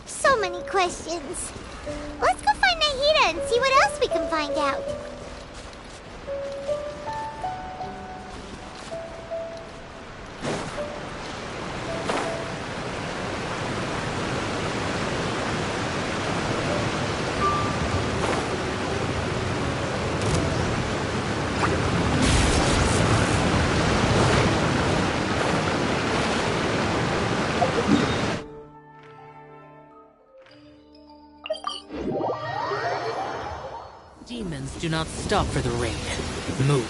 so many questions. Let's go find Nahida and see what else we can find out. Demons do not stop for the raid. Move.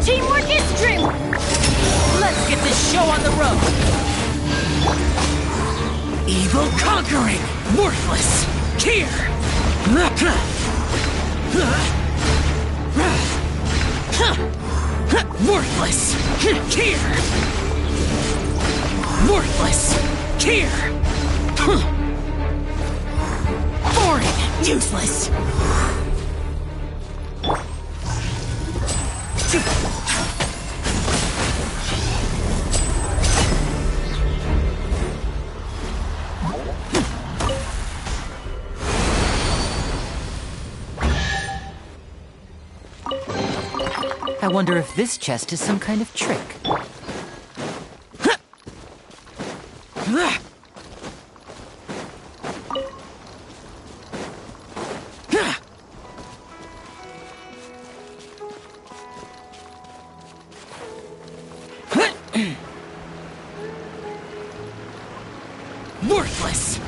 Teamwork is true! Let's get this show on the road! Evil conquering! Worthless! Here! Worthless! Here! Worthless! Here! Boring! Useless! I wonder if this chest is some kind of trick. Worthless!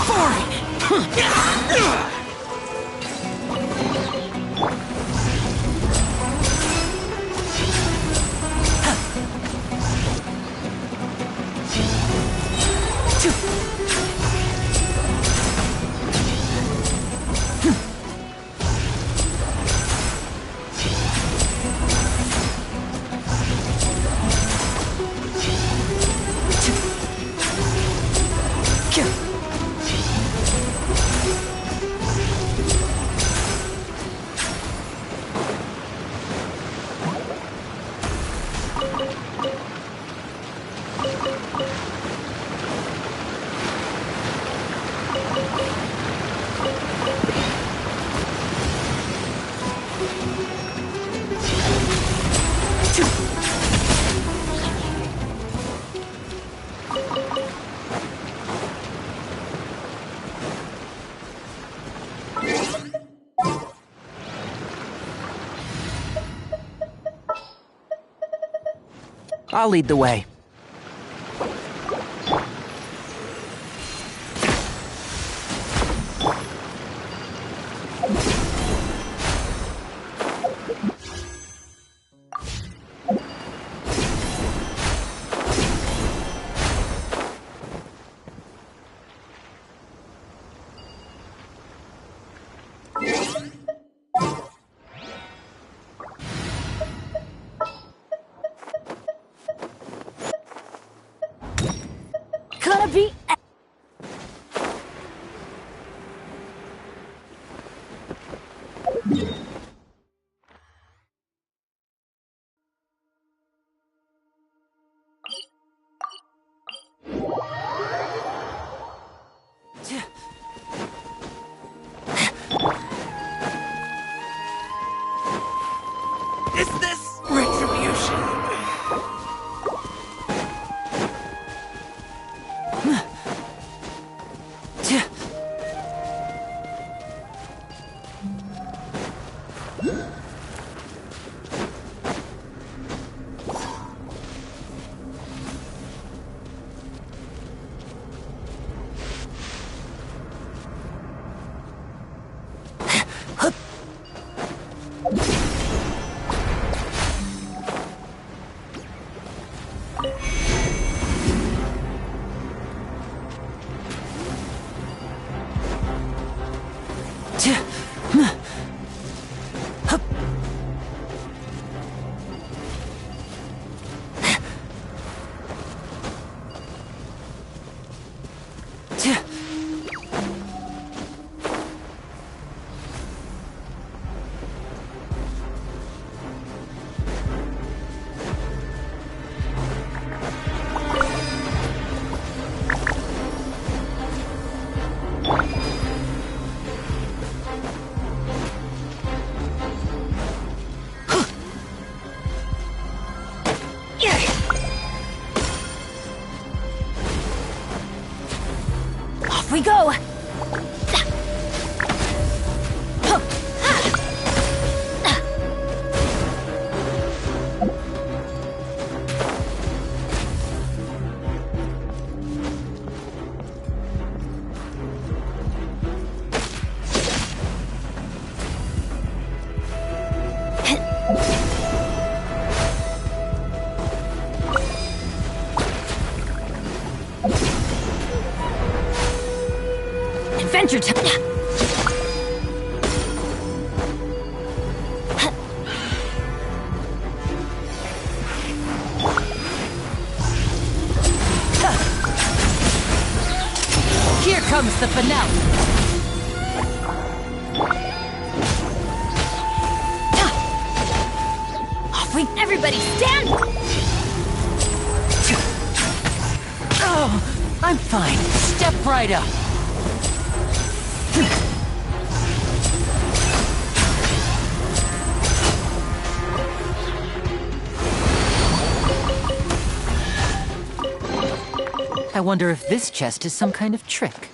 Boring! I'll lead the way. Gonna be... Is this retribution? Off we go! your time. Here comes the finale. Wait, everybody stand! Oh, I'm fine. Step right up. I wonder if this chest is some kind of trick.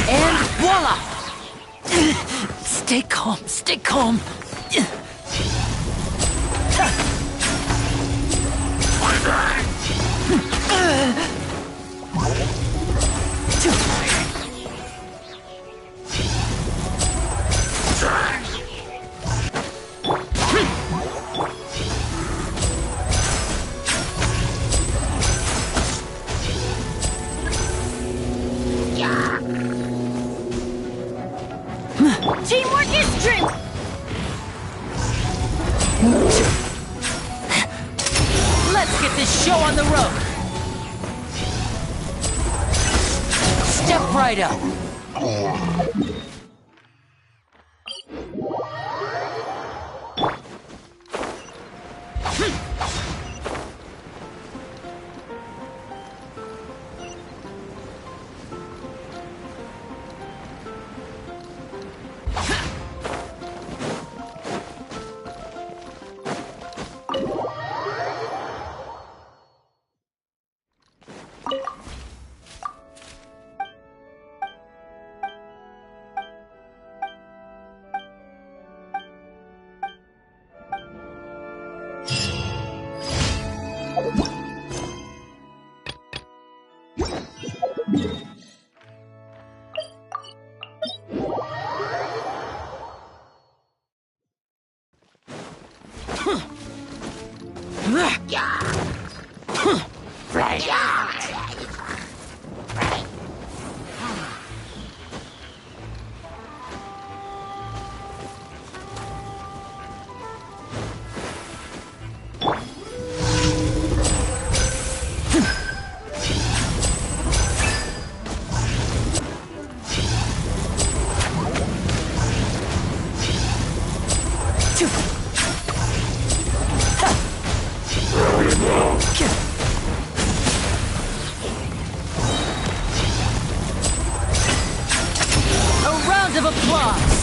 And voila! Stay calm, stay calm. Teamwork is strength! Let's get this show on the road. Step right up. A round of applause!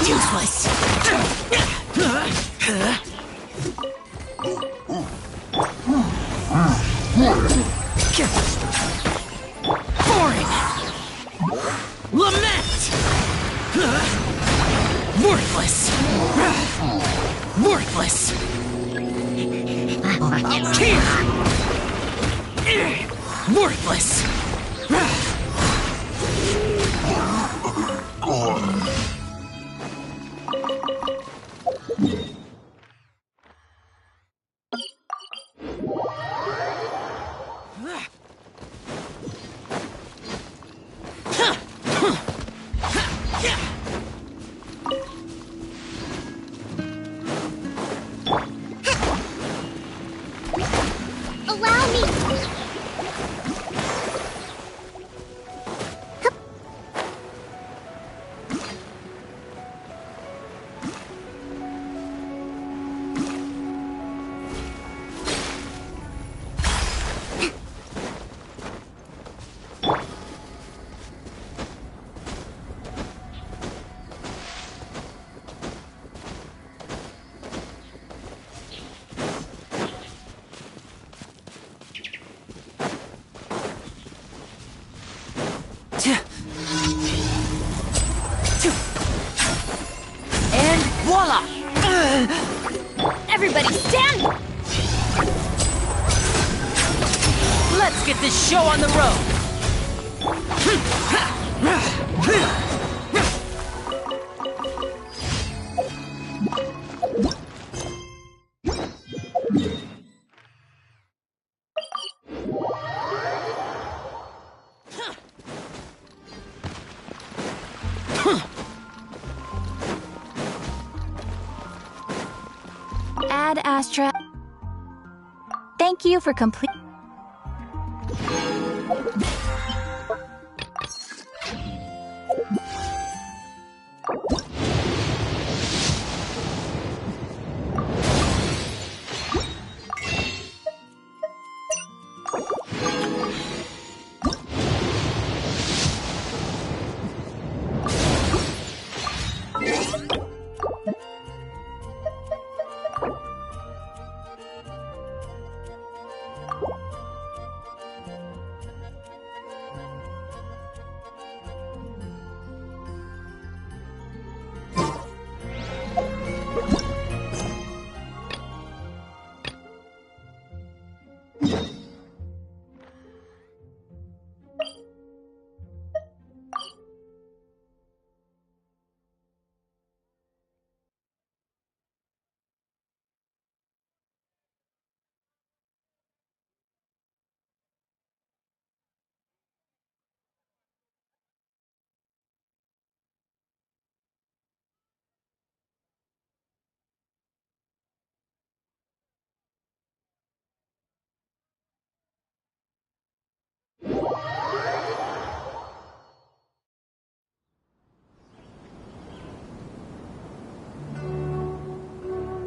Useless. Boring. Lament. Worthless. Worthless. Here. Worthless. Allow me. And voila! Everybody stand! Let's get this show on the road! Ad Astra. Thank you for complete.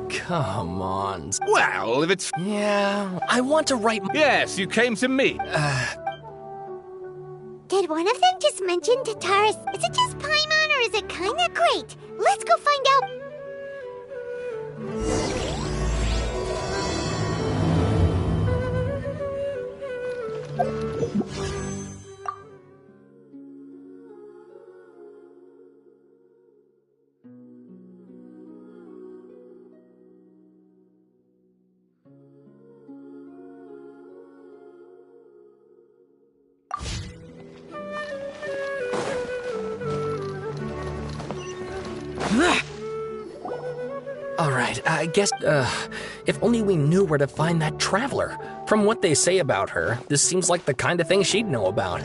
Come on. Well, if it's... Yeah, I want to write... Yes, you came to me. Did one of them just mention Tataris? Is it just Paimon or is it kinda great? Let's go find out. Alright, I guess, if only we knew where to find that traveler. From what they say about her, this seems like the kind of thing she'd know about.